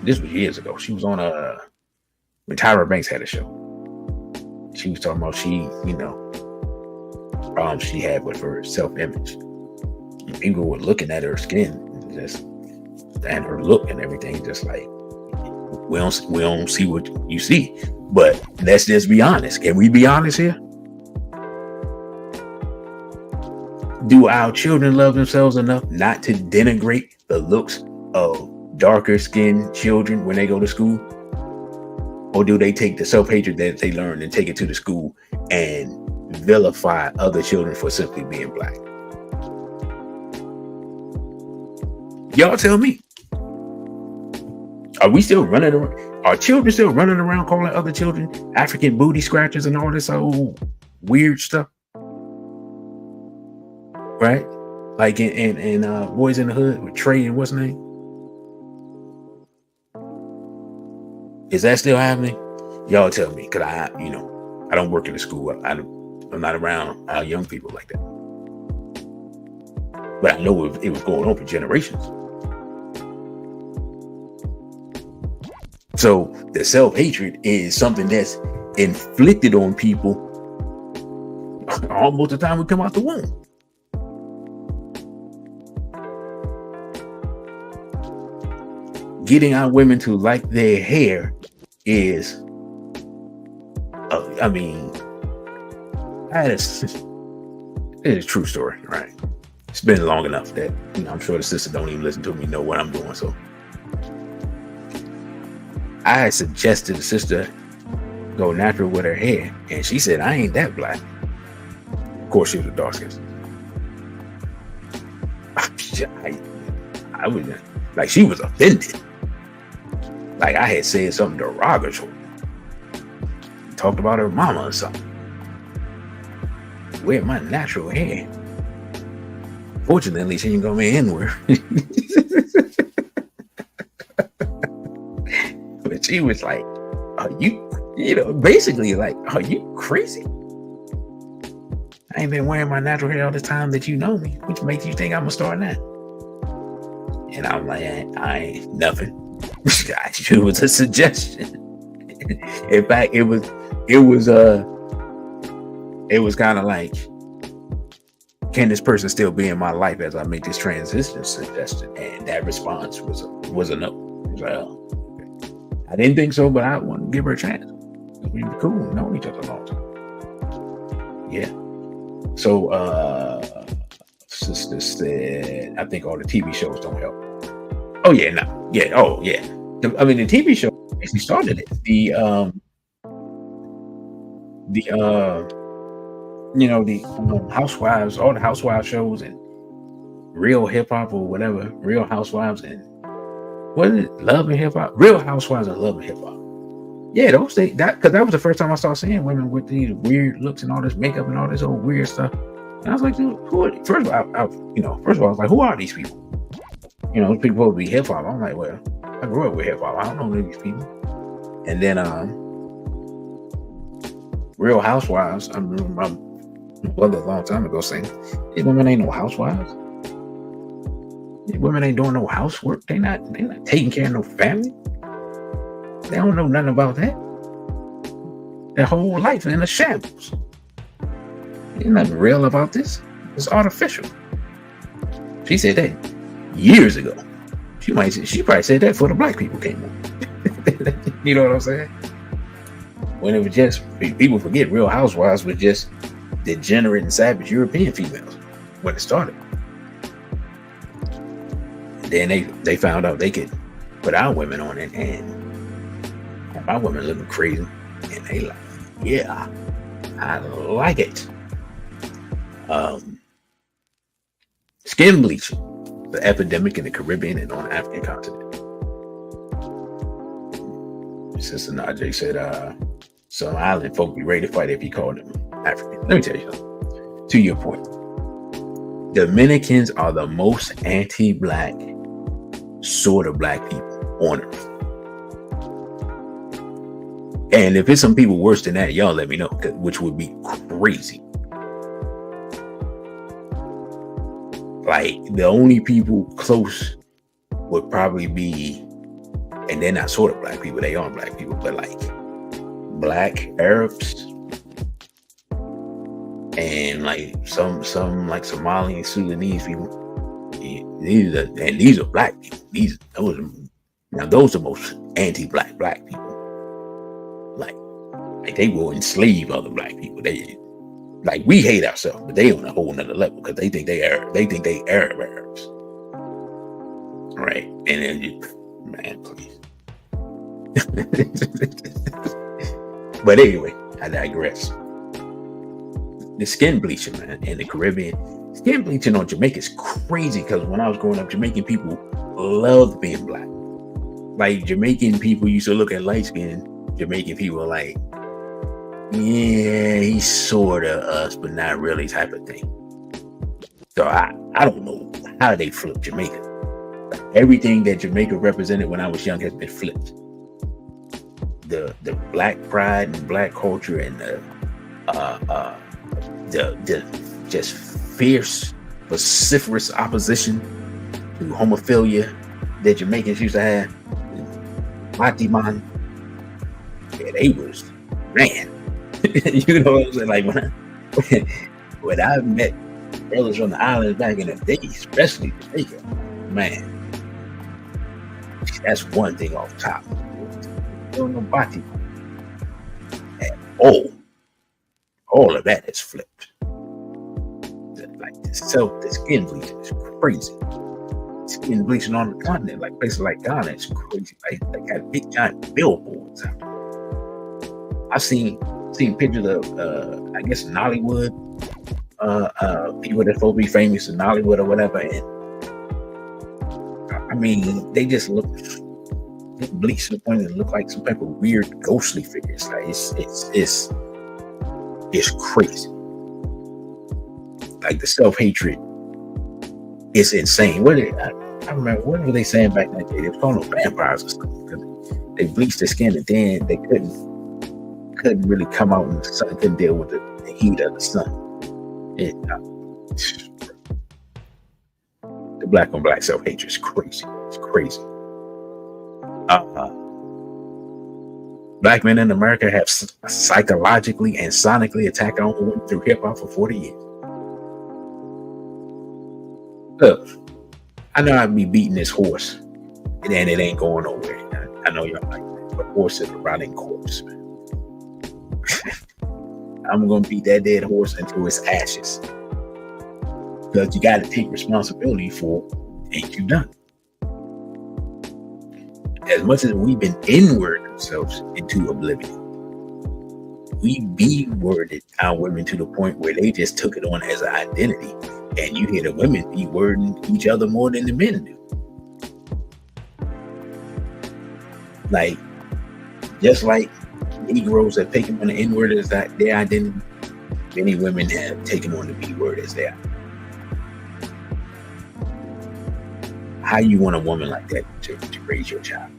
this was years ago. She was on when Tyra Banks had a show. She was talking about problems she had with her self-image. People were looking at her skin, and her look and everything, just like we don't see what you see. But let's just be honest. Can we be honest here? Do our children love themselves enough not to denigrate the looks of darker skinned children when they go to school? Or do they take the self-hatred that they learn and take it to the school and vilify other children for simply being black? Y'all tell me. Are we still running around? Are children still running around calling other children African booty scratchers and all this old weird stuff? Right? Like in Boys in the Hood with Trey and what's his name? Is that still happening? Y'all tell me, because I don't work in the school. I'm not around our young people like that. But I know it was going on for generations. So the self-hatred is something that's inflicted on people almost the time we come out the womb. Getting our women to like their hair is, it's a true story, right? It's been long enough that I'm sure the sister don't even listen to me, know what I'm doing. So I suggested the sister go natural with her hair, and she said, I ain't that black. Of course, she was a dark skin. I was like, she was offended. Like I had said something derogatory. Talked about her mama or something. Wear my natural hair. Fortunately, she ain't gonna be anywhere. But she was like, are you, basically like, are you crazy? I ain't been wearing my natural hair all the time that you know me. Which makes you think I'm gonna start that? And I'm like, I ain't nothing. It was a suggestion. In fact, it was kind of like, can this person still be in my life as I make this transition suggestion? And that response was a no. Well, I didn't think so, but I want to give her a chance. We were cool, known each other a long time. Yeah. So sister said, I think all the TV shows don't help. Oh yeah, no, yeah, oh yeah. I mean, the TV show actually started it. The housewives, all the housewives shows, and Real Hip Hop or whatever, Real Housewives, and what is it, Love and Hip Hop, Real Housewives and Love and Hip Hop. Yeah, because that was the first time I started seeing women with these weird looks and all this makeup and all this old weird stuff. And I was like, dude, who are they? First of all, I was like, who are these people? Those people supposed to be hip hop. I'm like, well, I grew up with hip hop. I don't know these people. And then Real Housewives. I remember my brother a long time ago saying, these women ain't no housewives. These women ain't doing no housework. They not taking care of no family. They don't know nothing about that. Their whole life in a shambles. Ain't nothing real about this. It's artificial. She said that years ago. She probably said that before the black people came on. You know what I'm saying? When it was just, people forget Real Housewives was just degenerate and savage European females when it started. And then they found out they could put our women on it, and my women looking crazy, and they like, yeah, I like it. Skin bleaching, the epidemic in the Caribbean and on the African continent. Sister Najee said, some island folk be ready to fight if you call them African. Let me tell you something. To your point, Dominicans are the most anti-black, sort of black people on earth. And if it's some people worse than that, y'all let me know, which would be crazy. Like, the only people close would probably be, and they're not sort of black people, they are black people, but like black Arabs and like some like Somali and Sudanese people. These are black people. Those are most anti-black people. Like they will enslave other black people. They like, we hate ourselves, but they on a whole nother level because they think they Arab Arabs, right? And then man, please. But anyway, I digress. The skin bleaching, man, in the Caribbean, skin bleaching on Jamaica is crazy because when I was growing up, Jamaican people loved being black. Like, Jamaican people used to look at light skinned Jamaican people like, yeah, he's sort of us, but not really, type of thing. So I don't know how they flipped Jamaica. Like, everything that Jamaica represented when I was young has been flipped. The black pride and black culture and the just fierce, vociferous opposition to homophilia that Jamaicans used to have. Matiman, yeah, they was, man. You know what I'm saying? Like, when I met brothers from the islands back in the day, especially Jamaica, man, that's one thing off top. Don't know Bati. And all of that is flipped. Like, the skin bleaching is crazy. Skin bleaching on the continent, like places like Ghana, is crazy. Like, they got big giant billboards out there. I've seen pictures of I guess Nollywood, people that supposed to be famous in Nollywood or whatever, and I mean, they just look bleached to the point that it look like some type of weird ghostly figures. Like, it's crazy. Like, the self-hatred is insane. I remember, what were they saying back in that day? They were calling them vampires or something, because they bleached their skin and then they couldn't really come out in the sun, couldn't deal with the heat of the sun. The black on black self-hatred is crazy. It's crazy. Black men in America have psychologically and sonically attacked our own women through hip-hop for 40 years. Look, I know I'd be beating this horse, and then it ain't going nowhere. I know y'all like that, but horse is a rotting corpse, man. I'm gonna beat that dead horse until it's ashes. Because you got to take responsibility for things you've done. As much as we've been inward ourselves into oblivion, we be-worded our women to the point where they just took it on as an identity. And you hear the women be-wording each other more than the men do. Like, just like Negroes have taken on the N-word as their identity, many women have taken on the B-word as their identity. How you want a woman like that to raise your child?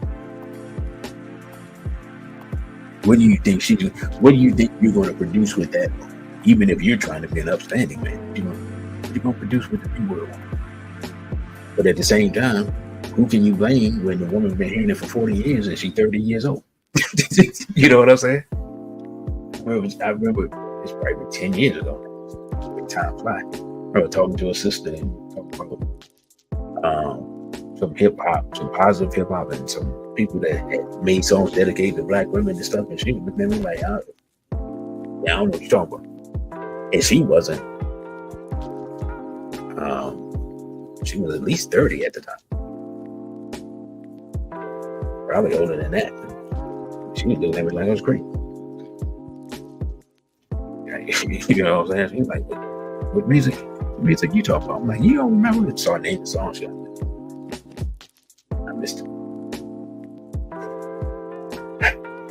What do you think what do you think you're going to produce with that? Even if you're trying to be an upstanding man, you're going to produce with the B-word. But at the same time, who can you blame when the woman's been hearing it for 40 years and she's 30 years old? You know what I'm saying? I remember it's probably 10 years ago. When time flies. I remember talking to a sister and talking about some hip hop, some positive hip hop, and some people that had made songs dedicated to black women and stuff. And she was looking at me like, I don't know what you're talking about. And she wasn't. She was at least 30 at the time. Probably older than that. She was looking at me like I was crazy. You know what I'm saying? She's like, what music you talk about? I'm like, you don't remember it? So I named the song. I missed it.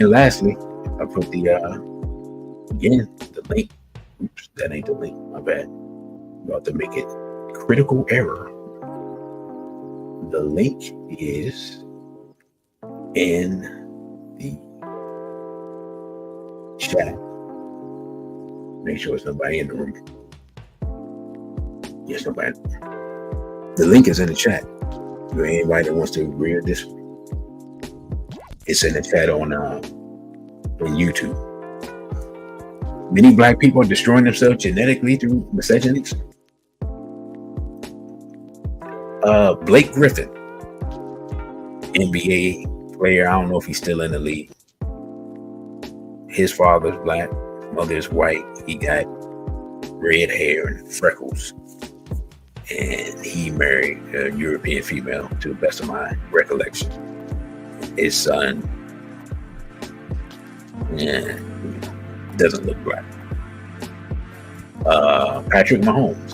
And lastly, I put the link. Oops, that ain't the link. My bad. I'm about to make it critical error. The link is in the chat. Make sure there's nobody in the room. Yes, nobody. The link is in the chat. For anybody that wants to read this, it's in the chat on YouTube. Many black people are destroying themselves genetically through misogyny. Blake Griffin, NBA player. I don't know if he's still in the league. His father's black, mother's white. He got red hair and freckles. And he married a European female, to the best of my recollection. His son doesn't look black. Patrick Mahomes.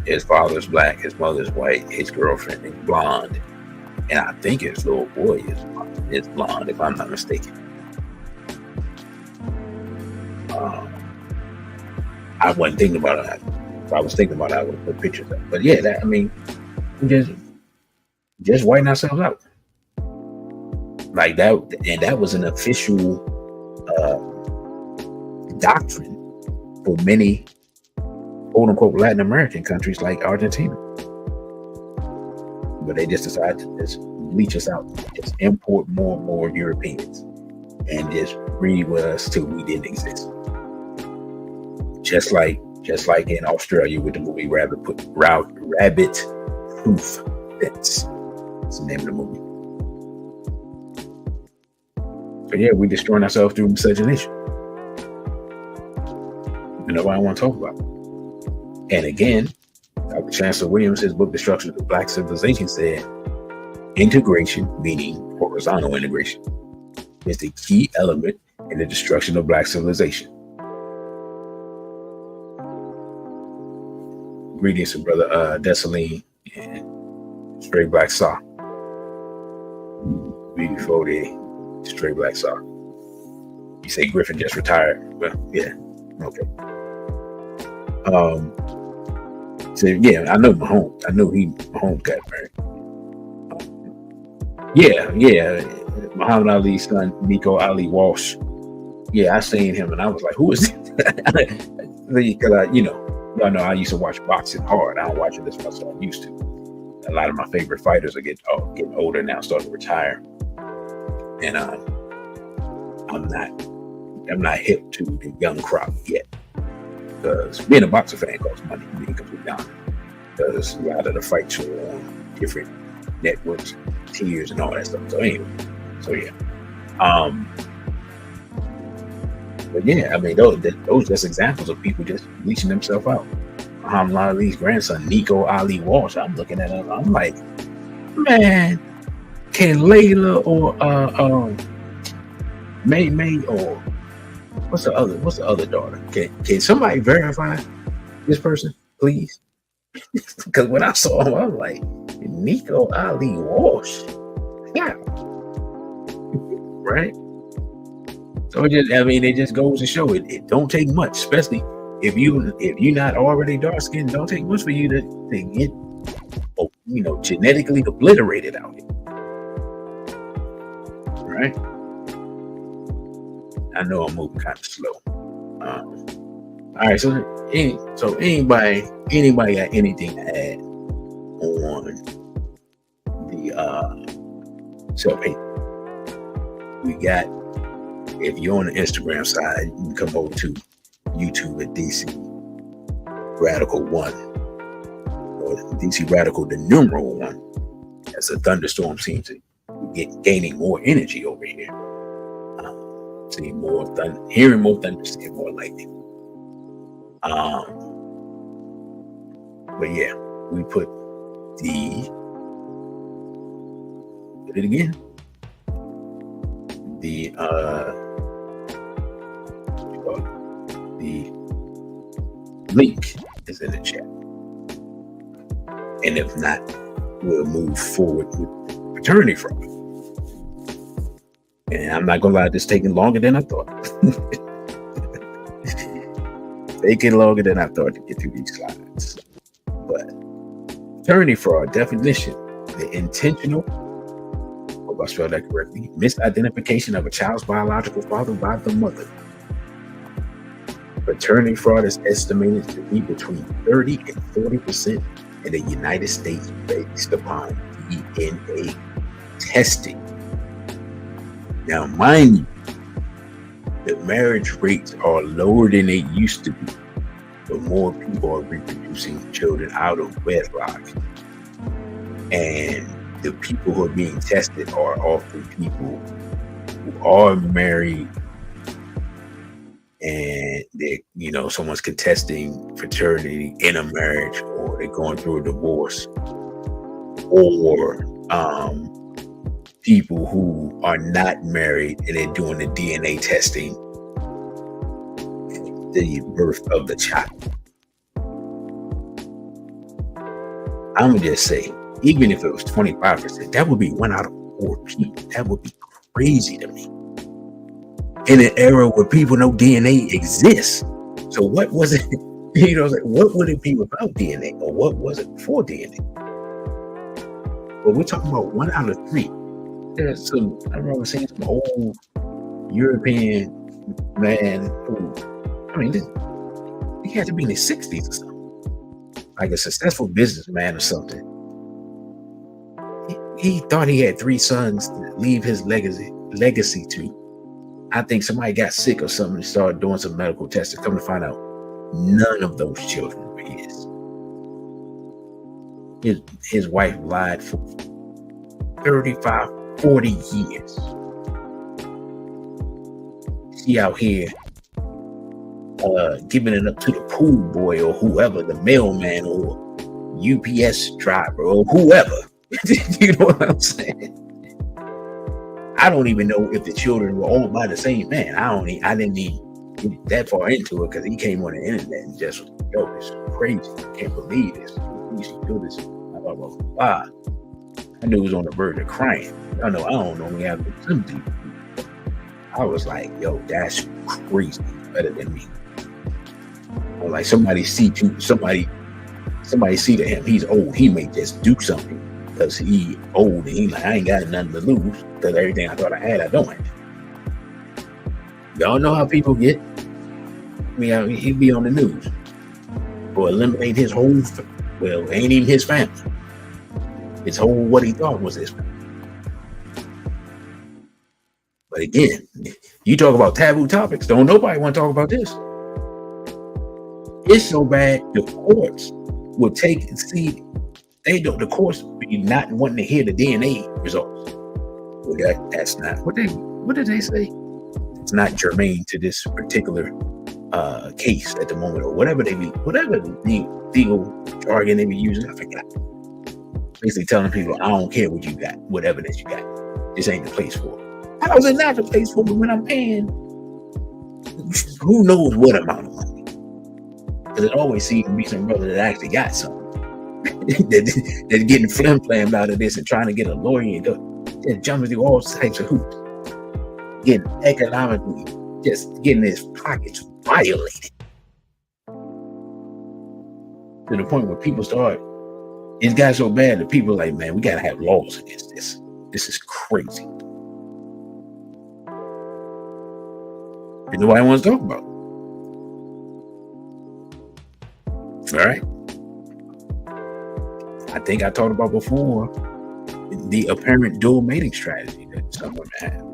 His father's black, his mother's white, his girlfriend is blonde. And I think his little boy is blonde, if I'm not mistaken. I wasn't thinking about it. If I was thinking about it, I would have put pictures up. But yeah, just whiten ourselves out. Like that, and that was an official doctrine for many quote unquote Latin American countries like Argentina. But they just decided to just bleach us out, just import more and more Europeans and just breed with us till we didn't exist. Just like in Australia with the movie Rabbit Proof Fence. That's the name of the movie. So yeah, we're destroying ourselves through miscegenation. You know what I want to talk about. And again, Dr. Chancellor Williams, his book, Destruction of the Black Civilization, said integration, meaning horizontal integration, is the key element in the destruction of black civilization. Greetings to Brother Desaline and Straight Black Saw. Before the Straight Black Saw. You say Griffin just retired. Well, yeah. Okay. So yeah, I know Mahomes. I know Mahomes got married. Yeah. Muhammad Ali's son, Nico Ali Walsh. Yeah, I seen him and I was like, who is this? Because y'all know I used to watch boxing hard. I don't watch it as much as I used to. A lot of my favorite fighters are getting older now, starting to retire. And I'm not hip to the young crop yet. Because being a boxer fan costs money, being completely honest. Because a lot of the fights are on different networks, tiers, and all that stuff. So anyway, yeah. But yeah, I mean, those just examples of people just leaching themselves out. Muhammad Ali's grandson, Nico Ali Walsh. I'm looking at him. I'm like, man, can Layla or May or what's the other daughter? Can somebody verify this person, please? Because when I saw him, I was like, Nico Ali Walsh. Yeah. Right? So it just goes to show it don't take much, especially if you're not already dark skinned. Don't take much for you to get genetically obliterated out here. Right? I know I'm moving kind of slow. All right, so anybody got anything to add on the self-hate? We got, if you're on the Instagram side, you can come over to YouTube at DC Radical 1 or DC Radical the numeral 1. As a thunderstorm seems to get gaining more energy over here. Seeing more thunder, hearing more thunder, seeing more lightning. But yeah, we put it again. The link is in the chat, and if not, we'll move forward with paternity fraud. And I'm not gonna lie, this is taking longer than I thought. Taking longer than I thought to get through these slides. But paternity fraud definition: the intentional, hope I spelled that correctly, misidentification of a child's biological father by the mother. Paternity fraud is estimated to be between 30 and 40% in the United States based upon DNA testing. Now, mind you, the marriage rates are lower than they used to be, but more people are reproducing children out of wedlock. And the people who are being tested are often people who are married, and someone's contesting paternity in a marriage, or they're going through a divorce, or people who are not married and they're doing the DNA testing the birth of the child. I'm gonna just say, even if it was 25%, that would be 1 out of 4 people. That would be crazy to me. In an era where people know DNA exists. So what was it? What would it be without DNA, or what was it before DNA? But we're talking about 1 out of 3. There's some, I remember seeing some old European man who, he had to be in his 60s or something, like a successful businessman or something. He thought he had 3 sons to leave his legacy to. I think somebody got sick or something and started doing some medical tests. Come to find out, none of those children were his. His wife lied for 35, 40 years. She out here giving it up to the pool boy or whoever, the mailman or UPS driver or whoever. You know what I'm saying? I don't even know if the children were owned by the same man. I didn't even get that far into it because he came on the internet and just, it's crazy. I can't believe this. We should do this. Blah, blah, blah. I knew he was on the verge of crying. I don't know. We have sympathy. I was like, that's crazy. Better than me. Or like somebody see to him, he's old. He may just do something because he old and he like, I ain't got nothing to lose because everything I thought I had, I don't have. Y'all know how people get. He'd be on the news or eliminate his whole, ain't even his family. His whole, what he thought was his family. But again, you talk about taboo topics. Don't nobody want to talk about this. It's so bad the courts will take and see. The courts be not wanting to hear the DNA results. Well, that's not what did they say? it's not germane to this particular case at the moment, or whatever the legal jargon they be using. I forgot. Basically telling people, I don't care what you got, what evidence you got. This ain't the place for it. How is it not the place for me when I'm paying who knows what amount of money? Because it always seems to be some brother that actually got something. They're getting flim-flammed out of this and trying to get a lawyer and jumping through all types of hoops. Getting economically, just getting his pockets violated. To the point where people start, it got so bad that people are like, man, we got to have laws against this. This is crazy. And nobody wants to talk about it. All right. I think I talked about before the apparent dual mating strategy that some women have.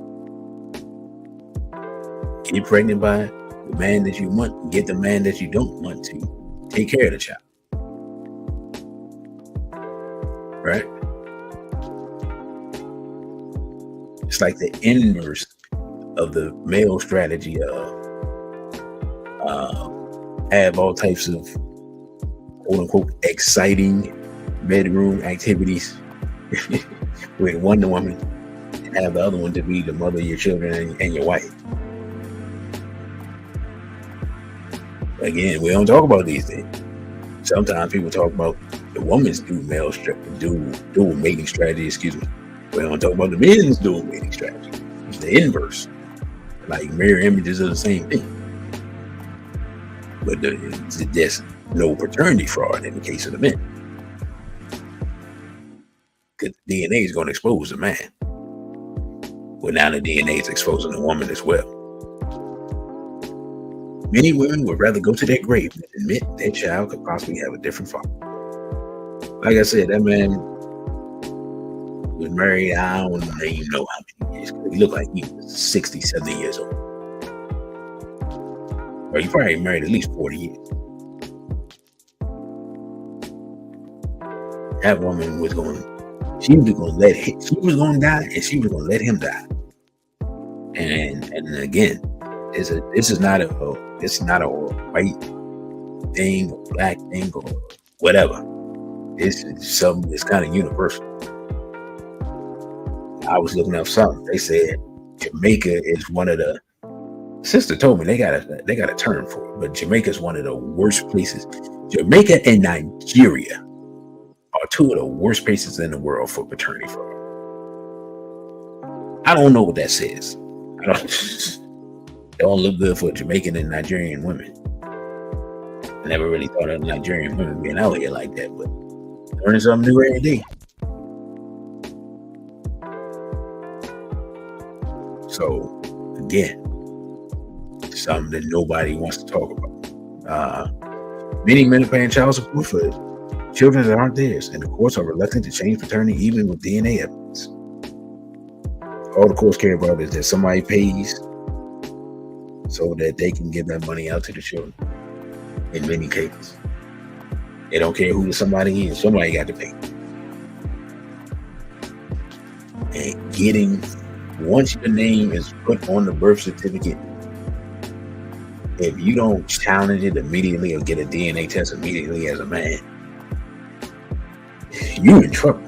Get pregnant by the man that you want, get the man that you don't want to take care of the child. Right? It's like the inverse of the male strategy of have all types of quote unquote exciting bedroom activities with one woman and have the other one to be the mother of your children and your wife. Again, we don't talk about these things. Sometimes people talk about the woman's dual mating strategy, We don't talk about the men's dual mating strategy. It's the inverse. Like mirror images of the same thing. But there's no paternity fraud in the case of the men. Because DNA is going to expose the man. Well, now the DNA is exposing the woman as well. Many women would rather go to their grave than admit their child could possibly have a different father. Like I said, that man was married, I don't even know how many years. He looked like he was 60, 70 years old. Or he probably married at least 40 years. That woman was going to die, and she was going to let him die. And again, this is not a white thing or black thing or whatever. It's something that's kind of universal. I was looking up something. They said Jamaica is one of the. Sister told me they got a term for it, but Jamaica is one of the worst places. Jamaica and Nigeria are two of the worst places in the world for paternity fraud. I don't know what that says. It don't look good for Jamaican and Nigerian women. I never really thought of Nigerian women being out here like that, but learning something new every day. So again, something that nobody wants to talk about. Many men are paying child support for children that aren't theirs, and the courts are reluctant to change paternity even with DNA evidence. All the courts care about is that somebody pays so that they can give that money out to the children. In many cases, they don't care who the somebody is. Somebody got to pay. And once your name is put on the birth certificate, if you don't challenge it immediately or get a DNA test immediately as a man, you're in trouble.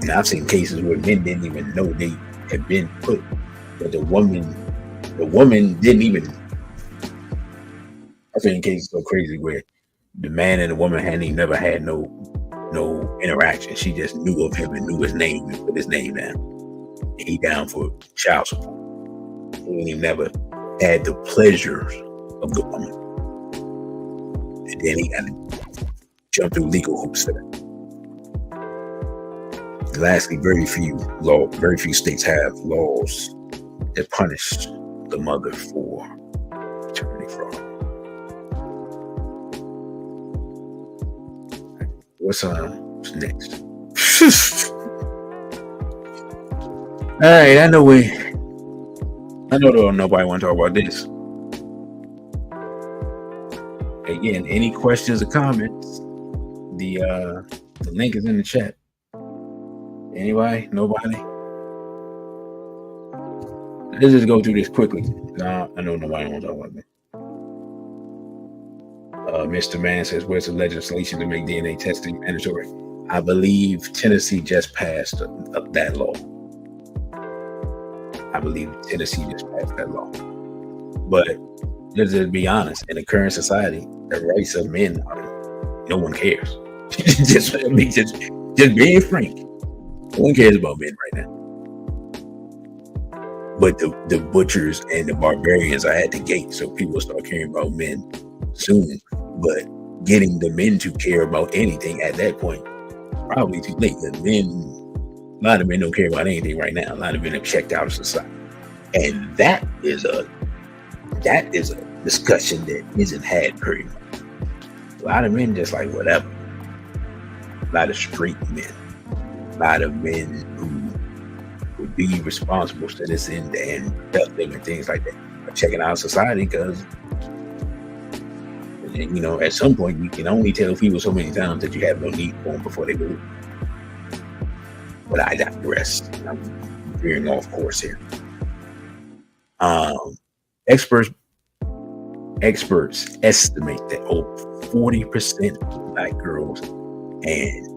And I've seen cases where men didn't even know they had been put, but the woman didn't even. I've seen cases so crazy where the man and the woman hadn't even never had no interaction. She just knew of him and knew his name and put his name down. And he down for child support. He never had the pleasures of the woman. And then he got to jump through legal hoops for that. Lastly, very few states have laws that punish the mother for paternity fraud. What's next? All right, I know nobody want to talk about this. Again, any questions or comments? The link is in the chat. Anybody? Nobody? let's just go through this quickly. I know nobody wants to talk about me. Mr. Man says, where's the legislation to make DNA testing mandatory? I believe Tennessee just passed that law. But let's just be honest. In the current society, the rights of men, no one cares. just being frank, no one cares about men right now. But the butchers and the barbarians are at the gate, so people start caring about men soon. But getting the men to care about anything at that point, probably too late. A lot of men don't care about anything right now. A lot of men have checked out of society, and that is a discussion that isn't had pretty much. A lot of men just like whatever. A lot of straight men, a lot of men who would be responsible citizens and productive and things like that are checking out society because, you know, at some point you can only tell people so many times that you have no need for them before they believe. But I digress. I'm veering off course here. Experts estimate that over 40% of black girls and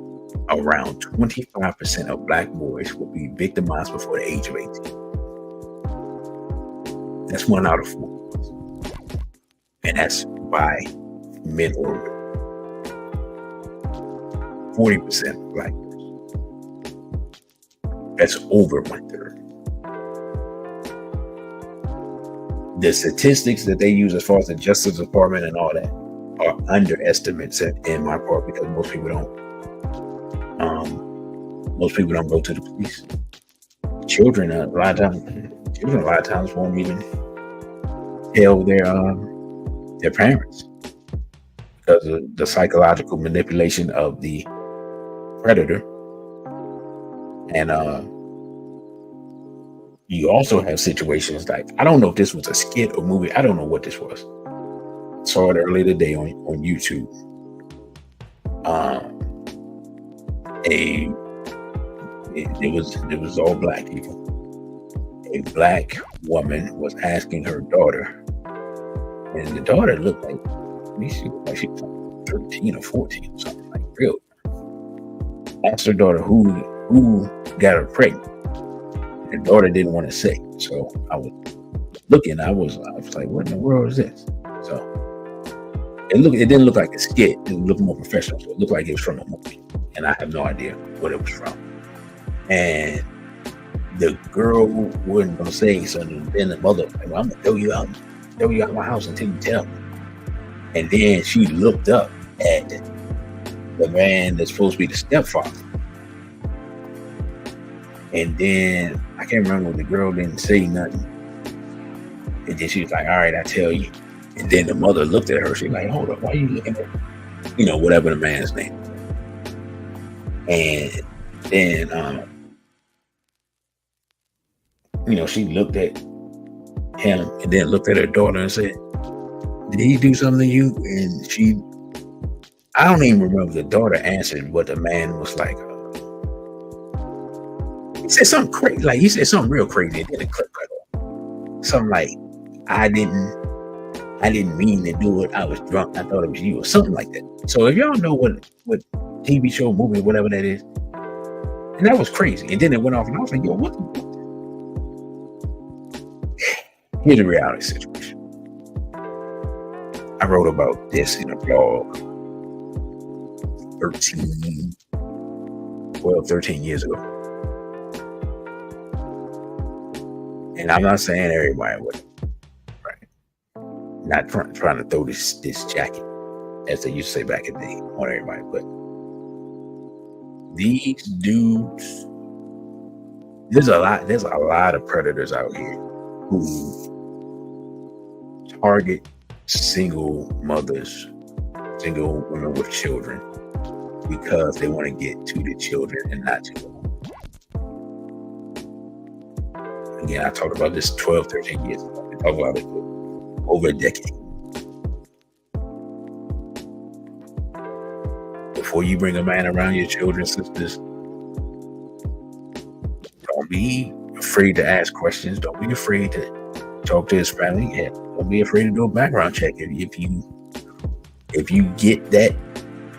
around 25% of black boys will be victimized before the age of 18. That's 1 out of 4. And that's by men or women. 40% of black girls. That's over 1/3. The statistics that they use as far as the Justice Department and all that are underestimates in my part because most people don't go to the police. Children a lot of times won't even tell their parents because of the psychological manipulation of the predator. And you also have situations like, I don't know if this was a skit or movie. I don't know what this was. Saw it earlier today on YouTube. It was all black people. A black woman was asking her daughter, and the daughter looked like she was like 13 or 14 or something, like real. Asked her daughter who got her pregnant. The daughter didn't want to say, so I was looking. I was like, "What in the world is this?" So it didn't look like a skit. It looked more professional. So it looked like it was from a movie, and I have no idea what it was from. And the girl wasn't gonna say something. Then the mother was like, "Well, I'm gonna throw you out of my house until you tell me." And then she looked up at the man that's supposed to be the stepfather. And then I can't remember when the girl didn't say nothing. And then she was like, "All right, I tell you." And then the mother looked at her. She's like, "Hold up, why are you looking at, whatever the man's name?" And then, she looked at him and then looked at her daughter and said, "Did he do something to you?" And I don't even remember the daughter answered what the man was like. He said something crazy, like he said something real crazy, and then the clip cut off. Something like, I didn't mean to do it. I was drunk. I thought it was you, or something like that. So if y'all know what TV show, movie, whatever that is, and that was crazy. And then it went off, and I was like, yo, what? Here's a reality situation. I wrote about this in a blog 13 years ago. And I'm not saying everybody would, right? Not trying to throw this jacket, as they used to say back in the day, on everybody, but these dudes, there's a lot of predators out here who target single mothers, single women with children, because they want to get to the children and not to the home. Again, I talked about this 12, 13 years ago. I talked about it for over a decade. Before you bring a man around your children, sisters, don't be afraid to ask questions. Don't be afraid to talk to his family. And don't be afraid to do a background check. If you get that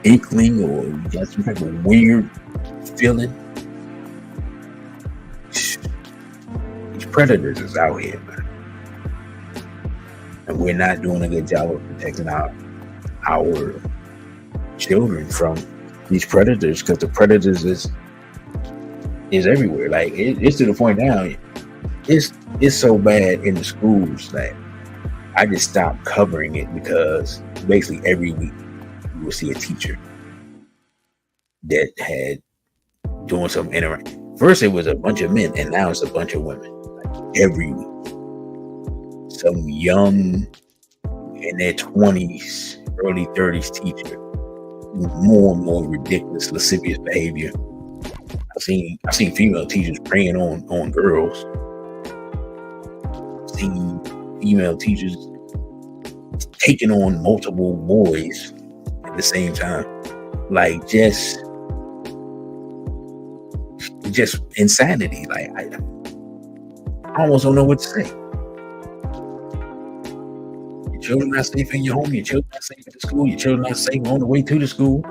inkling or you got some type of weird feeling, these predators is out here, man. And we're not doing a good job of protecting our children from these predators, because the predators is everywhere. Like it's to the point now, it's so bad in the schools that I just stopped covering it, because basically every week you will see a teacher that had doing some interaction. First it was a bunch of men, and now it's a bunch of women. Like every week, some young in their 20s, early 30s teacher, more and more ridiculous, lascivious behavior. I've seen female teachers preying on girls. I've seen female teachers taking on multiple boys at the same time. Like just insanity. Like I almost don't know what to say. Your children not safe in your home. Your children not safe at the school. Your children not safe on the way to the school.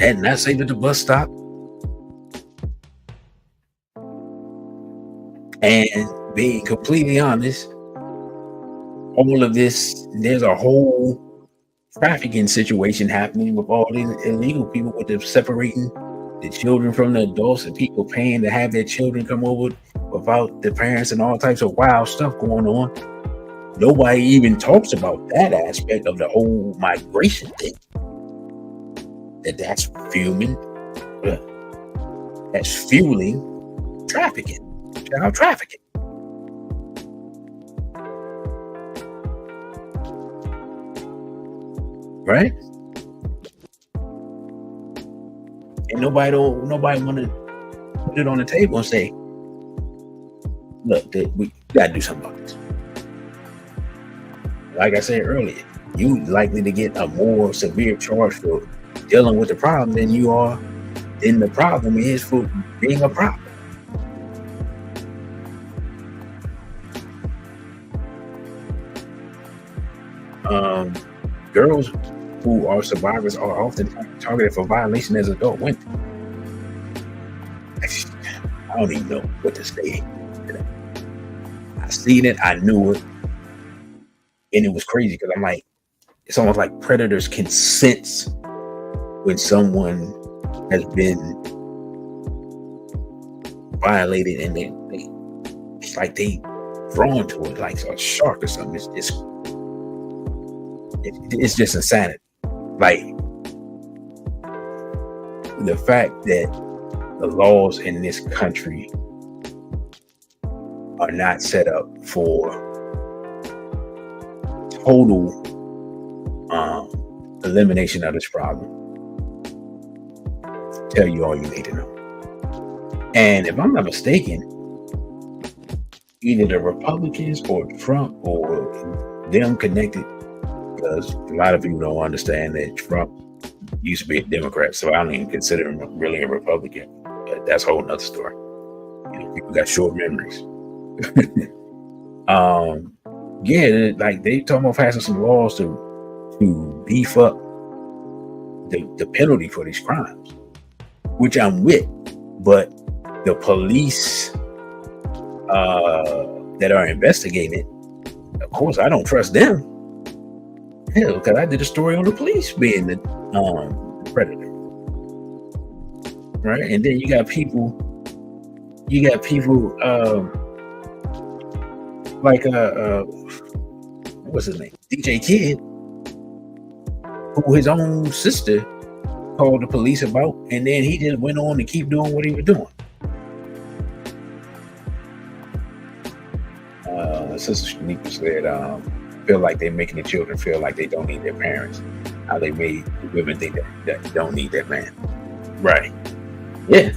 And not safe at the bus stop. And being completely honest, all of this, there's a whole trafficking situation happening with all these illegal people, with them separating the children from the adults, and people paying to have their children come over without the parents, and all types of wild stuff going on. Nobody even talks about that aspect of the whole migration thing. That's fueling trafficking, child trafficking. Right? And nobody want to put it on the table and say, look, we got to do something about this. Like I said earlier, you likely to get a more severe charge for dealing with the problem than you are than the problem is for being a problem. Girls who are survivors are often targeted for violation as adult women. I don't even know what to say. I seen it, I knew it, and it was crazy, because I'm like, it's almost like predators can sense when someone has been violated, and it's like they drawn to it like a shark or something. It's just insanity. Like the fact that the laws in this country are not set up for total elimination of this problem tell you all you need to know. And if I'm not mistaken, either the Republicans or Trump or them connected, because a lot of people don't understand that Trump used to be a Democrat, so I don't even consider him really a Republican. But that's a whole nother story. People got short memories. Yeah, like they talking about passing some laws to beef up the penalty for these crimes, which I'm with. But the police that are investigating it, of course, I don't trust them. Hell, because I did a story on the police being the predator, right? And then you got people like what's his name, DJ Kid, who his own sister called the police about, and then he just went on to keep doing what he was doing. Sister Shanika said, feel like they're making the children feel like they don't need their parents. How they made the women think that don't need that man. Right. Yeah.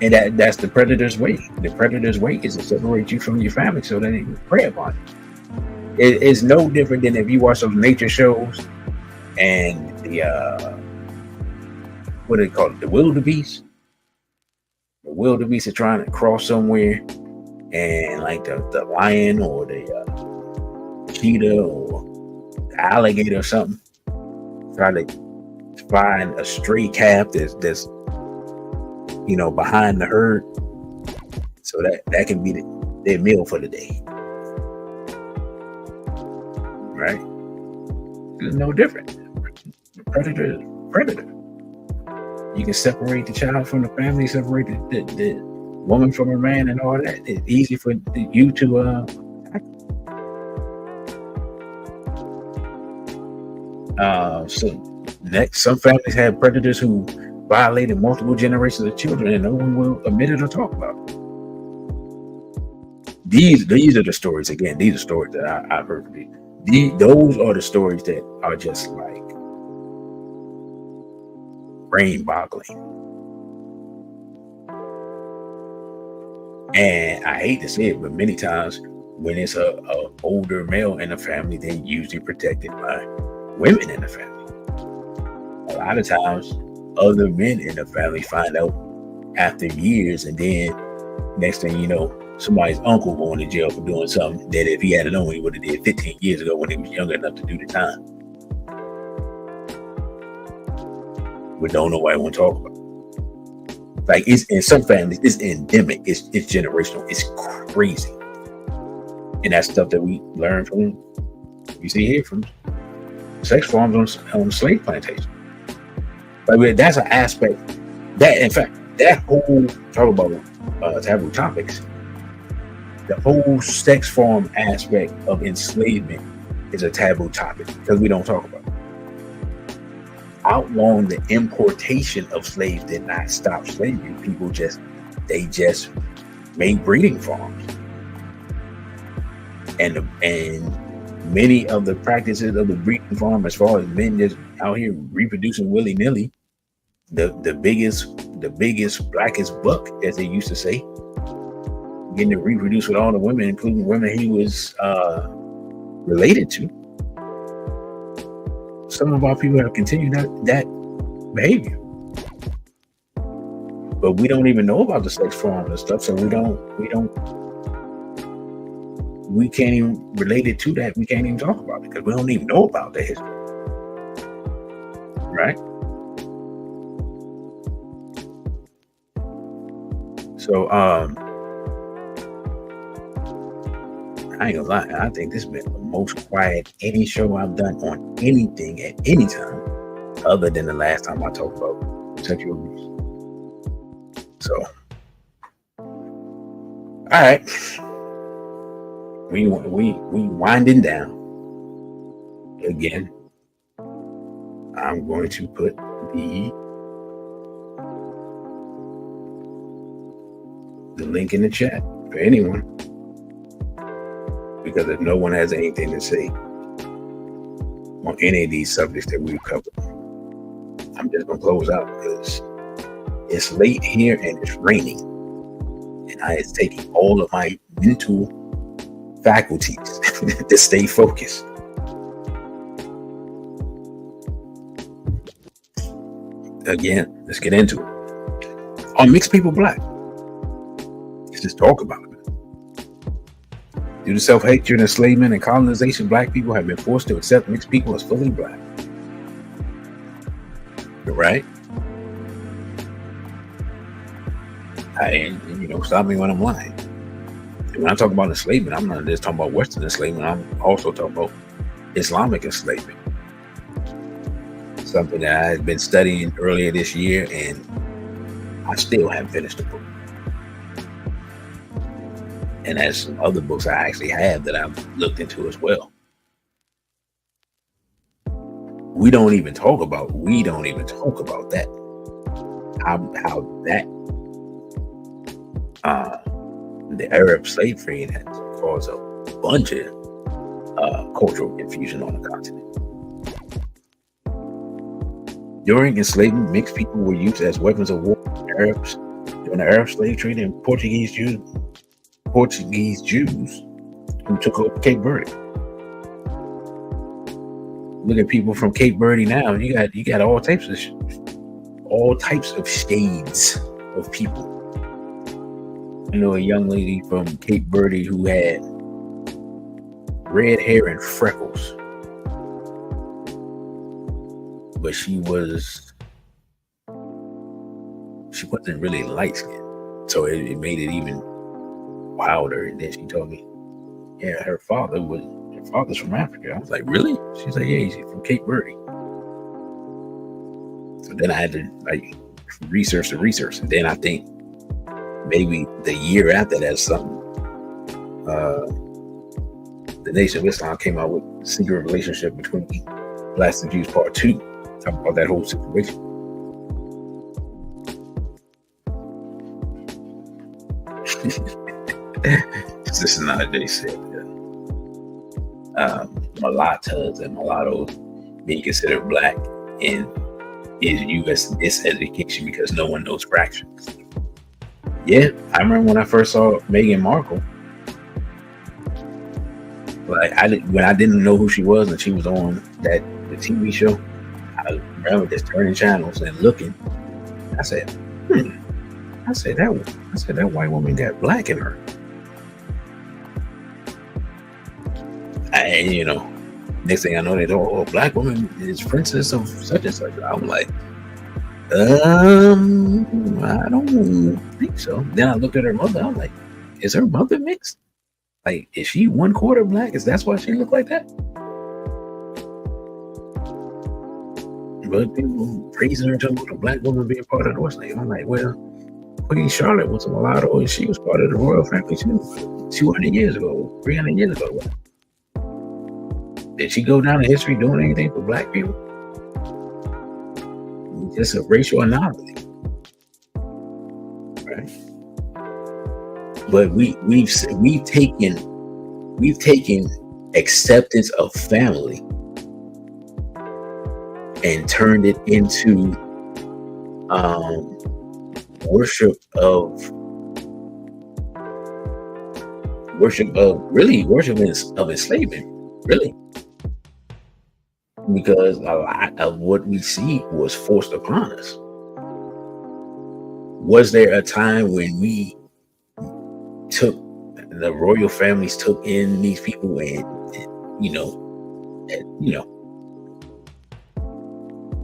And that's the predator's way. The predator's way is to separate you from your family so that they can prey upon you. It's no different than if you watch those nature shows and what they call it, the wildebeest. The wildebeest are trying to cross somewhere, and like the lion or the cheetah or the alligator or something try to find a stray calf that's behind the herd, so that can be their meal for the day, right? It's no different. Predator is predator. You can separate the child from the family, separate the woman from a man, and all that. It's easy for you to so next, some families have predators who violated multiple generations of children, and no one will admit it or talk about it. These are the stories. Again, these are stories that I've heard. Those are the stories that are just like brain-boggling. And I hate to say it, but many times when it's a older male in the family, they're usually protected by women in the family. A lot of times, other men in the family find out after years, and then next thing you know, somebody's uncle going to jail for doing something that if he had known, he would have did 15 years ago when he was younger enough to do the time. But don't nobody want to talk about it. Like, it's in some families, it's endemic, it's generational, it's crazy. And that's stuff that we learn from, you see here, from sex farms on slave plantations. Like, that's an aspect that, in fact, that whole talk about taboo topics, the whole sex farm aspect of enslavement is a taboo topic because we don't talk about it. Outlawing the importation of slaves did not stop slavery. People just made breeding farms, and many of the practices of the breeding farm, as far as men just out here reproducing willy-nilly, the biggest blackest buck, as they used to say, getting to reproduce with all the women, including women he was related to. Some of our people have continued that behavior, but we don't even know about the sex farms and stuff, so we can't even relate it to that. We can't even talk about it because we don't even know about the history, right? So I ain't gonna lie, I think this has been the most quiet any show I've done on anything at any time, other than the last time I talked about sexual abuse. So, all right, we winding down again. I'm going to put the link in the chat for anyone. Because if no one has anything to say on any of these subjects that we've covered, I'm just going to close out because it's late here and it's raining. And it's taking all of my mental faculties to stay focused. Again, let's get into it. Are mixed people black? Let's just talk about it. Due to self-hatred, enslavement, and colonization, black people have been forced to accept mixed people as fully black. Right? Stop me when I'm lying. And when I talk about enslavement, I'm not just talking about Western enslavement. I'm also talking about Islamic enslavement. Something that I had been studying earlier this year, and I still haven't finished the book. And there's some other books I actually have that I've looked into as well. We don't even talk about that. How that the Arab slave trade has caused a bunch of cultural confusion on the continent. During enslavement, mixed people were used as weapons of war during the Arab slave trade, and Portuguese Jews who took over Cape Verde. Look at people from Cape Verde now. You got all types all types of shades of people. I know a young lady from Cape Verde who had red hair and freckles, but she wasn't really light skinned, so it made it even wilder. And then she told me, yeah, her father's from Africa. I was like, really? She's like, yeah, he's from Cape Verde. So then I had to research, and then I think maybe the year after that, the Nation of Islam came out with Secret Relationship Between Blacks and Jews Part 2, talking about that whole situation. This is not a day said. Mulattoes and mulattoes being considered black in U.S. miseducation because no one knows fractions. Yeah, I remember when I first saw Meghan Markle. When I didn't know who she was and she was on the TV show, I remember just turning channels and looking. I said, that white woman got black in her. And next thing I know, they go, black woman is princess of such and such. I'm like, I don't think so. Then I looked at her mother. I'm like, is her mother mixed? Like, is she 1/4 black? That's why she looked like that? But people praising her, talking about a black woman being part of the West. I'm like, well, Queen Charlotte was a mulatto and she was part of the royal family too, 200 years ago, 300 years ago. Did she go down in history doing anything for black people? Just a racial anomaly, right? But we've taken acceptance of family and turned it into worship of enslavement, really. Because a lot of what we see was forced upon us. Was there a time when the royal families took in these people and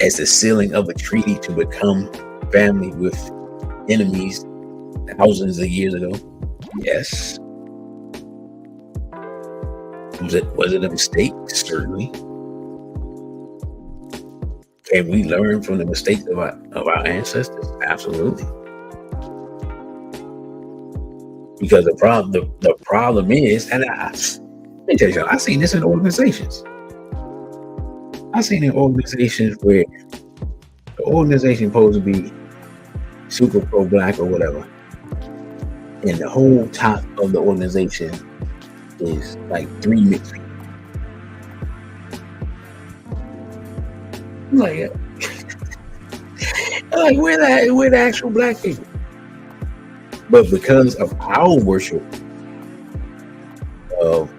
as the sealing of a treaty to become family with enemies thousands of years ago? Yes. Was it a mistake? Certainly. Can we learn from the mistakes of our ancestors? Absolutely. Because the problem is, and let me tell you something, I've seen this in organizations. I've seen in organizations where the organization supposed to be super pro-black or whatever, and the whole top of the organization is like 3 mixed people. Like we're the actual black people. But because of our worship of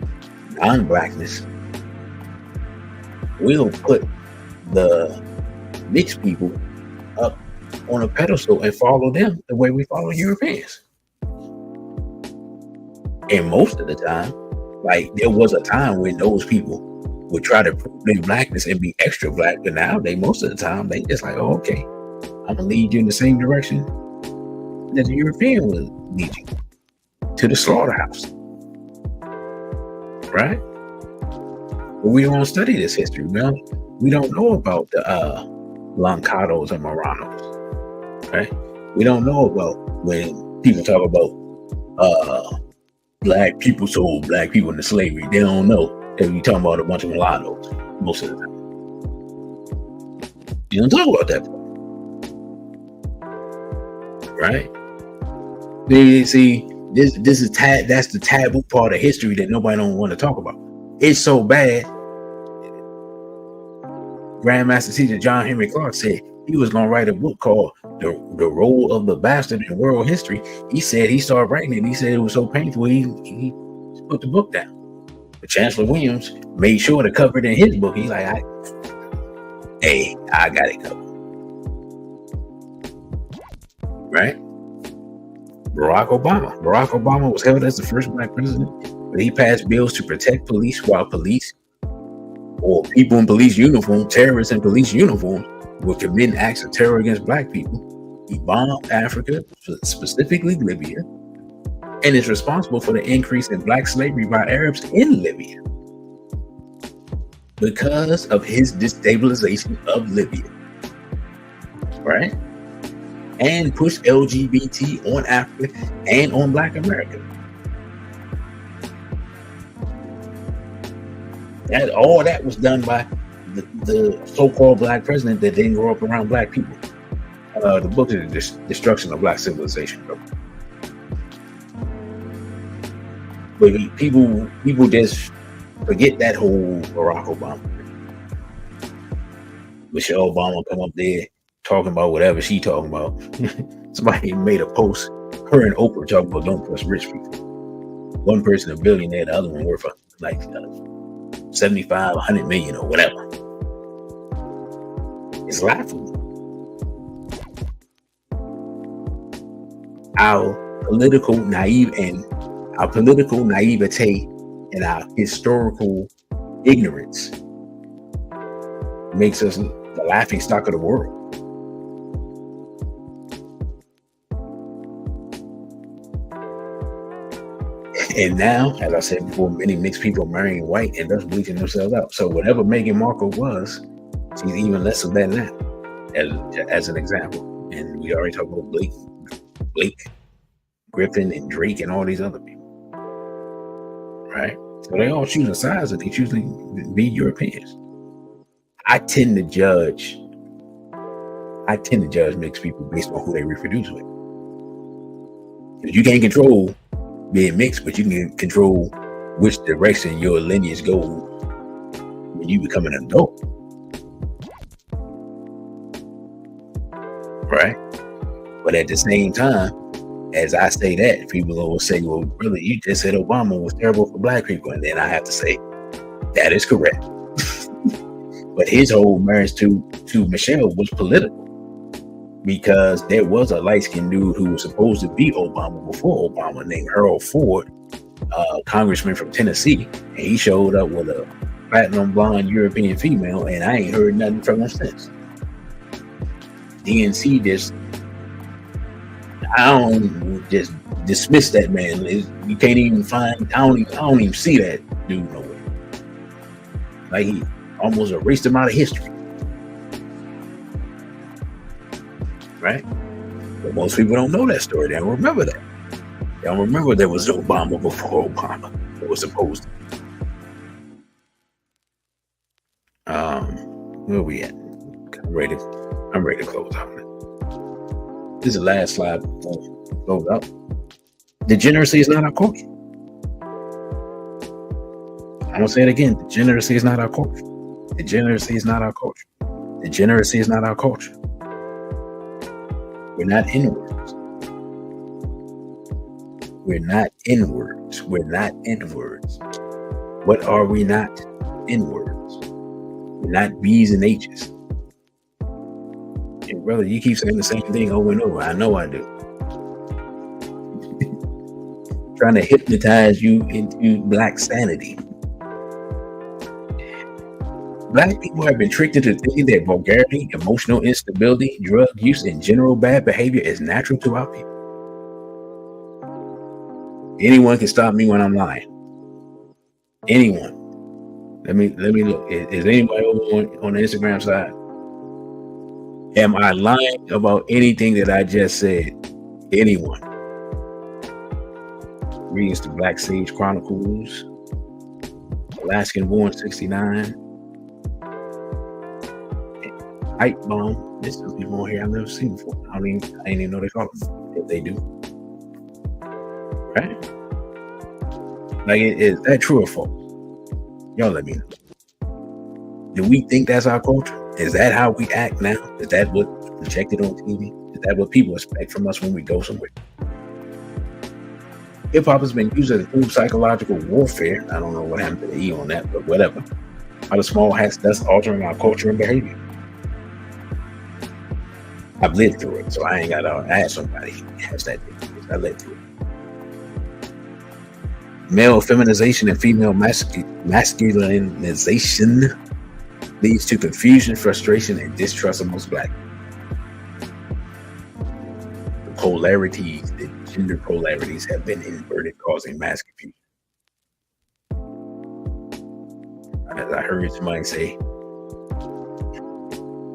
non-blackness, we'll put the mixed people up on a pedestal and follow them the way we follow Europeans. And most of the time, there was a time when those people would try to prove their blackness and be extra black, but now most of the time they just like, oh, okay, I'm gonna lead you in the same direction that the European will lead you, to the slaughterhouse, right? But we don't study this history. We don't know about the Lancados and Moranos, right? We don't know about when people talk about black people sold black people into slavery. They don't know that we talking about a bunch of mulattoes most of the time. You don't talk about that, right? See, this is that's the taboo part of history that nobody don't want to talk about. It's so bad. Grandmaster Teacher John Henry Clark said he was going to write a book called The Role of the Bastard in World History. He said he started writing it. He said it was so painful, he put the book down. But Chancellor Williams made sure to cover it in his book. He's like, I got it covered. right? Barack Obama was hailed as the first black president, but he passed bills to protect police while police or people in police uniform, terrorists in police uniforms, were committing acts of terror against black people. He bombed Africa, specifically Libya, and is responsible for the increase in black slavery by Arabs in Libya because of his destabilization of Libya, right? And pushed LGBT on Africa and on black America. All that was done by the so-called black president that didn't grow up around black people. The book is the Destruction of Black Civilization. But people just forget that whole Barack Obama. Michelle Obama come up there talking about whatever she talking about. Somebody made a post, her and Oprah talking about don't trust rich people. One person a billionaire, the other one worth like 75, 100 million or whatever. It's laughable. Our political naivete and our historical ignorance makes us the laughing stock of the world. And now, as I said before, many mixed people are marrying white and thus bleaching themselves out. So whatever Meghan Markle was, she's even less of that now, as an example. And we already talked about Blake Griffin and Drake and all these other people, right? So they all choosing sides, and they choose to be Europeans. I tend to judge mixed people based on who they reproduce with. Because you can't control being mixed, but you can control which direction your lineage goes when you become an adult, right? But at the same time, as I say that, people will say, well, brother, you just said Obama was terrible for black people. And then I have to say, that is correct. But his whole marriage to Michelle was political, because there was a light-skinned dude who was supposed to be Obama before Obama named Harold Ford, congressman from Tennessee. And he showed up with a platinum blonde European female, and I ain't heard nothing from him since. DNC I don't just dismiss that man. You can't even find. I don't even see that dude nowhere. Like, he almost erased him out of history, right? But most people don't know that story. They don't remember that. They don't remember there was Obama before Obama. It was supposed to. Where we at? I'm ready to close out. This is the last slide before we close out. Degeneracy is not our culture. I'm gonna say it again. Degeneracy is not our culture. Degeneracy is not our culture. Degeneracy is not our culture. We're not inwards. We're not inwards. We're not inwards. What are we not? Inwards. We're not B's and H's. Hey, brother, you keep saying the same thing over and over. I know I do. Trying to hypnotize you into black sanity. Black people have been tricked into thinking that vulgarity, emotional instability, drug use, and general bad behavior is natural to our people. Anyone can stop me when I'm lying. Anyone. Let me look. Is anybody over on the Instagram side? Am I lying about anything that I just said? Anyone? Reads the Black Sage Chronicles, Alaskan Born 69, Hype Bomb. This is people on here I've never seen before. I ain't even know they call them. If they do, right? Like, is that true or false? Y'all let me know. Do we think that's our culture? Is that how we act now? Is that what projected on TV? Is that what people expect from us when we go somewhere? Hip hop has been used as a tool of psychological warfare. I don't know what happened to the E on that, but whatever. How the small hats thus altering our culture and behavior. I've lived through it, so I ain't gotta ask somebody who has that experience. I lived through it. Male feminization and female masculinization leads to confusion, frustration, and distrust amongst Black people. The polarities, the gender polarities have been inverted, causing mass confusion. As I heard somebody say,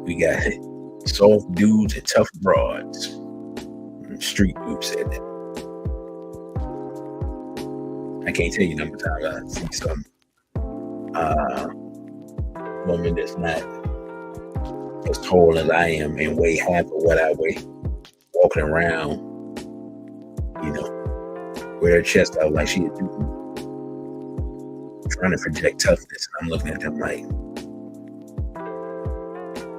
we got soft dudes and tough broads. Street group said that. I can't tell you number of times I see some woman that's not as tall as I am and weigh half of what I weigh, walking around, you know, with her chest out like she is trying to project toughness. And I'm looking at them like,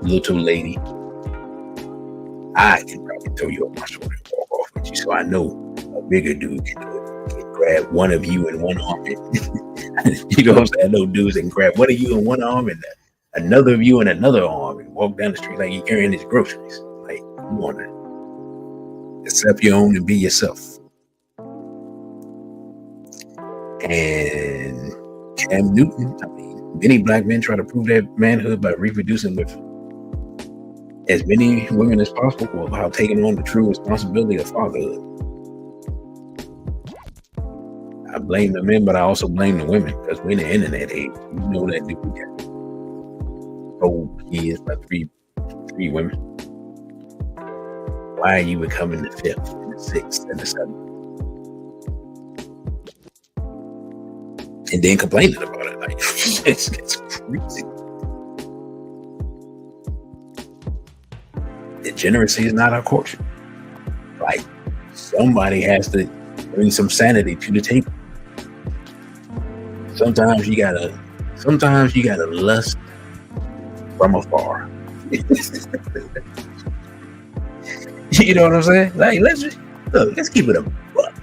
little lady, I can probably throw you off my shoulder and walk off with you. So I know a bigger dude can do it. Can grab one of you in one arm. You know what I'm saying? I know dudes that can grab one of you in one arm and another of you in another arm and walk down the street like you're carrying his groceries. Like, you want to accept your own and be yourself. And Cam Newton, I mean, many Black men try to prove their manhood by reproducing with as many women as possible while taking on the true responsibility of fatherhood. I blame the men, but I also blame the women, because we're in the internet age. You know that dude got old kids by three women. Why are you becoming the fifth and the sixth and the seventh? And then complaining about it. Like, it's crazy. Degeneracy is not our culture. Like, somebody has to bring some sanity to the table. Sometimes you gotta lust from afar. You know what I'm saying? Like, let's keep it a buck.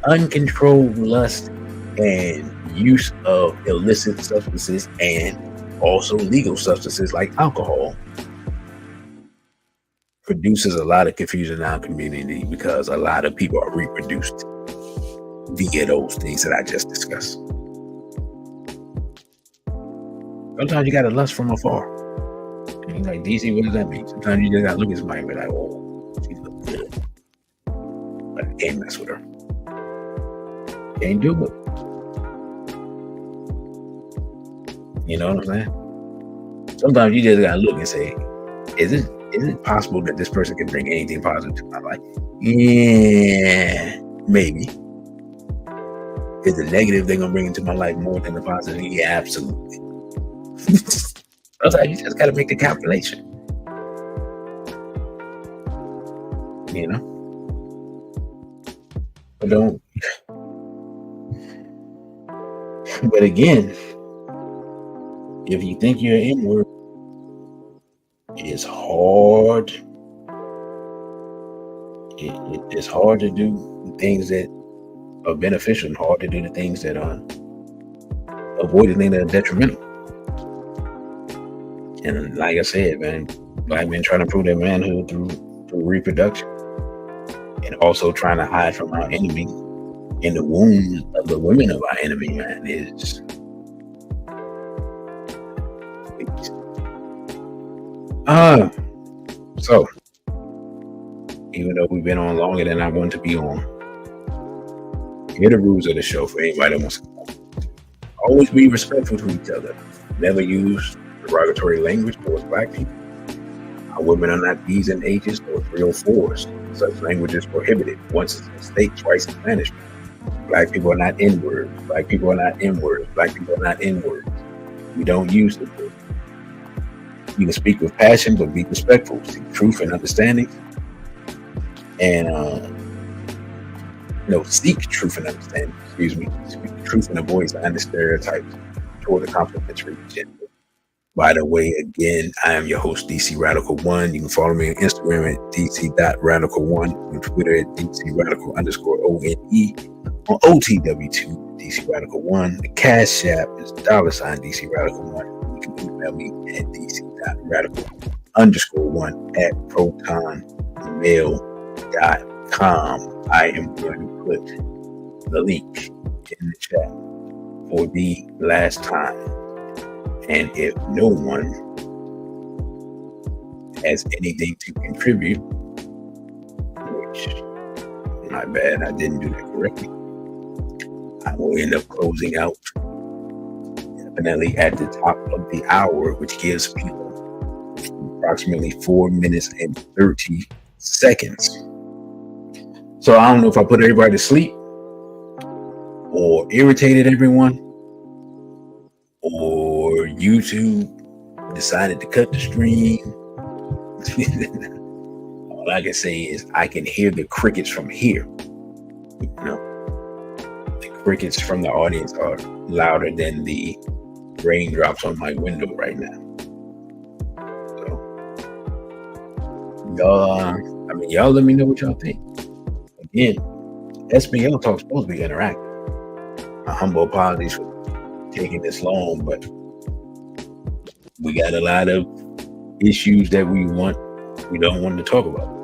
Uncontrolled lust and use of illicit substances and also legal substances like alcohol produces a lot of confusion in our community, because a lot of people are reproduced via those things that I just discussed. Sometimes you gotta lust from afar. And you're like, DC, what does that mean? Sometimes you just gotta look at somebody and be like, oh, she looks good. But I can't mess with her. Can't do it. You know what I'm saying? Sometimes you just gotta look and say, is it possible that this person can bring anything positive to my life? Yeah, maybe. Is the negative they're gonna bring into my life more than the positive? Yeah, absolutely. Sometimes you just gotta make the calculation. You know? But again, if you think you're inward, it's hard. It's hard to do things that are beneficial, and hard to do the things that are avoid the things that are detrimental. And like I said, man, Black men trying to prove their manhood through reproduction, and also trying to hide from our enemy in the womb of the women of our enemy, man, is so even though we've been on longer than I want to be on, here are the rules of the show for anybody that wants to come on. Always be respectful to each other. Never use derogatory language towards Black people. Our women are not B's and H's or 304s. Such language is prohibited. Once it's a mistake, twice it's punishment. Black people are not N-words. Black people are not M-words. Black people are not N-words. We don't use the word. You can speak with passion, but be respectful. Seek truth and understanding. And seek truth and understanding. Excuse me. Speak the truth and avoid the stereotypes toward the complimentary gender. By the way, again, I am your host, DC Radical One. You can follow me on Instagram at DC.Radical1, on Twitter at DC_Radical_ONE, on OTW2, DC Radical One. The Cashapp is $DC Radical One. can email me at dc.radical_1 at protonmail.com. I am going to put the link in the chat for the last time. And if no one has anything to contribute, which, my bad, I didn't do that correctly, I will end up closing out definitely at the top of the hour, which gives people approximately 4 minutes and 30 seconds. So I don't know if I put everybody to sleep or irritated everyone, or YouTube decided to cut the stream. All I can say is I can hear the crickets from here. You know, the crickets from the audience are louder than the raindrops on my window right now. So y'all let me know what y'all think. Again, SBL Talk supposed to be interactive. My humble apologies for taking this long, but we got a lot of issues that we don't want to talk about.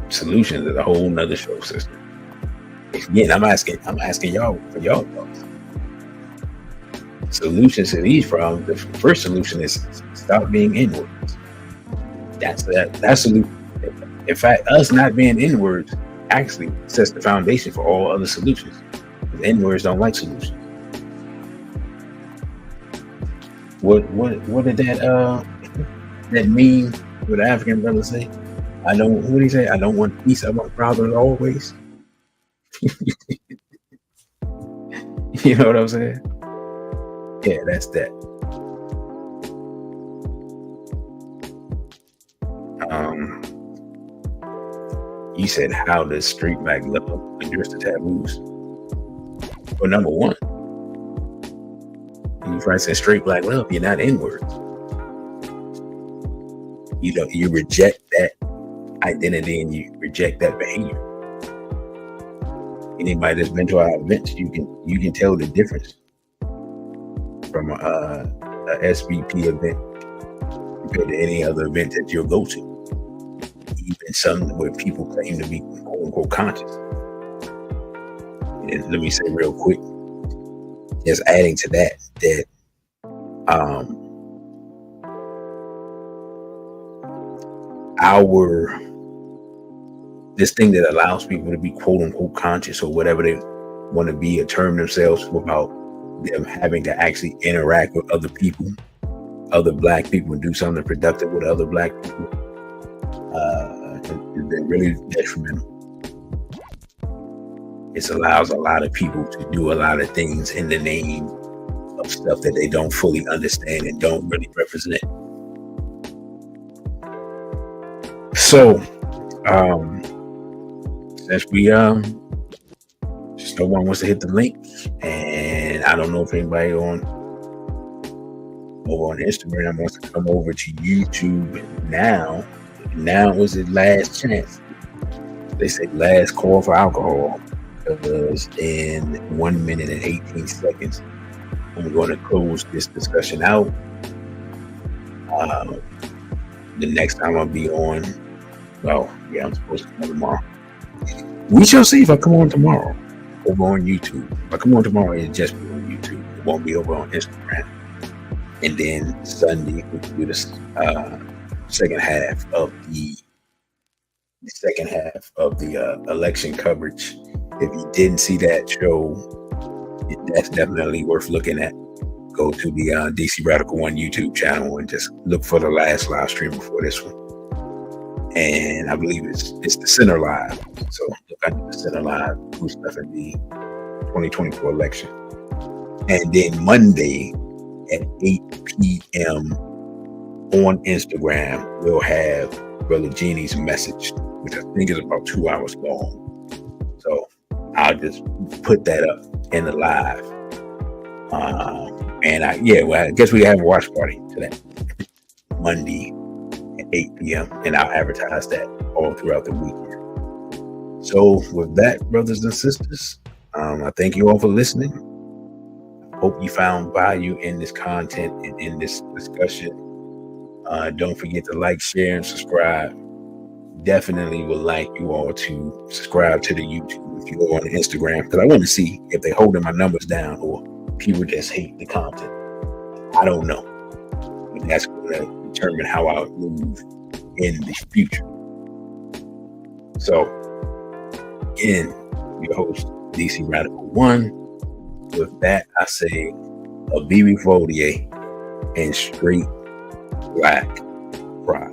Solutions is a whole nother show system. Again, I'm asking y'all for y'all thoughts. Solutions to these problems. The first solution is stop being N-words. That's solution. In fact, us not being N-words actually sets the foundation for all other solutions. Because N-words don't like solutions. What did that meme with the African brother say? What did he say? I don't want peace, I want problems always. You know what I'm saying? Yeah, that's that. You said, how does straight black love address the taboos? Well, number one, when you try to say straight black love, you're not N-words. You reject that identity and you reject that behavior. Anybody that's been to our events, you can tell the difference from a SVP event compared to any other event that you'll go to. Even some where people claim to be quote unquote conscious. And let me say real quick, just adding to that this thing that allows people to be quote unquote conscious or whatever they want to be or term themselves without them having to actually interact with other people, other black people, and do something productive with other black people. They're really detrimental. It allows a lot of people to do a lot of things in the name of stuff that they don't fully understand and don't really represent. So, since we just no one wants to hit the link, and I don't know if anybody over on Instagram wants to come over to YouTube now. Now was the last chance. They say last call for alcohol, because in 1 minute and 18 seconds, I'm going to close this discussion out. The next time I'll be on, I'm supposed to come on tomorrow. We shall see if I come on tomorrow over on YouTube. If I come on tomorrow, it'll just be on YouTube. It won't be over on Instagram. And then Sunday, we can do this second half of the election coverage. If you didn't see that show, that's definitely worth looking at. Go to the DC Radical 1 YouTube channel and just look for the last live stream before this one. And I believe it's the Center Live. So look at the Center Live, who's left in the 2024 election. And then Monday at 8 p.m. on Instagram, we'll have Brother Genie's message, which I think is about 2 hours long. So I'll just put that up in the live. I guess we have a watch party today, Monday at 8 p.m. And I'll advertise that all throughout the weekend. So with that, brothers and sisters, I thank you all for listening. Hope you found value in this content and in this discussion. Don't forget to like, share, and subscribe. Definitely would like you all to subscribe to the YouTube if you're on Instagram, because I want to see if they're holding my numbers down or people just hate the content. I don't know. But that's going to determine how I'll move in the future. So, again, your host, DC Radical 1. With that, I say a BB Fodier and straight black pride.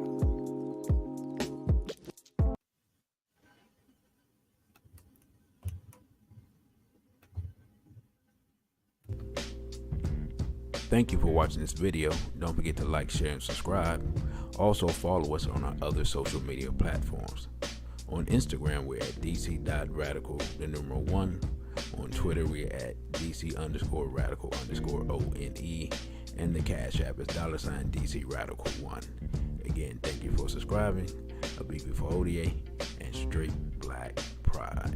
Thank you for watching this video. Don't forget to like, share, and subscribe. Also follow us on our other social media platforms. On Instagram, we're at dc.radical, the numeral 1. On Twitter, we're at dc_radical_ONE. And the Cashapp is $DC Radical 1. Again, thank you for subscribing. A big Fodier and straight black pride.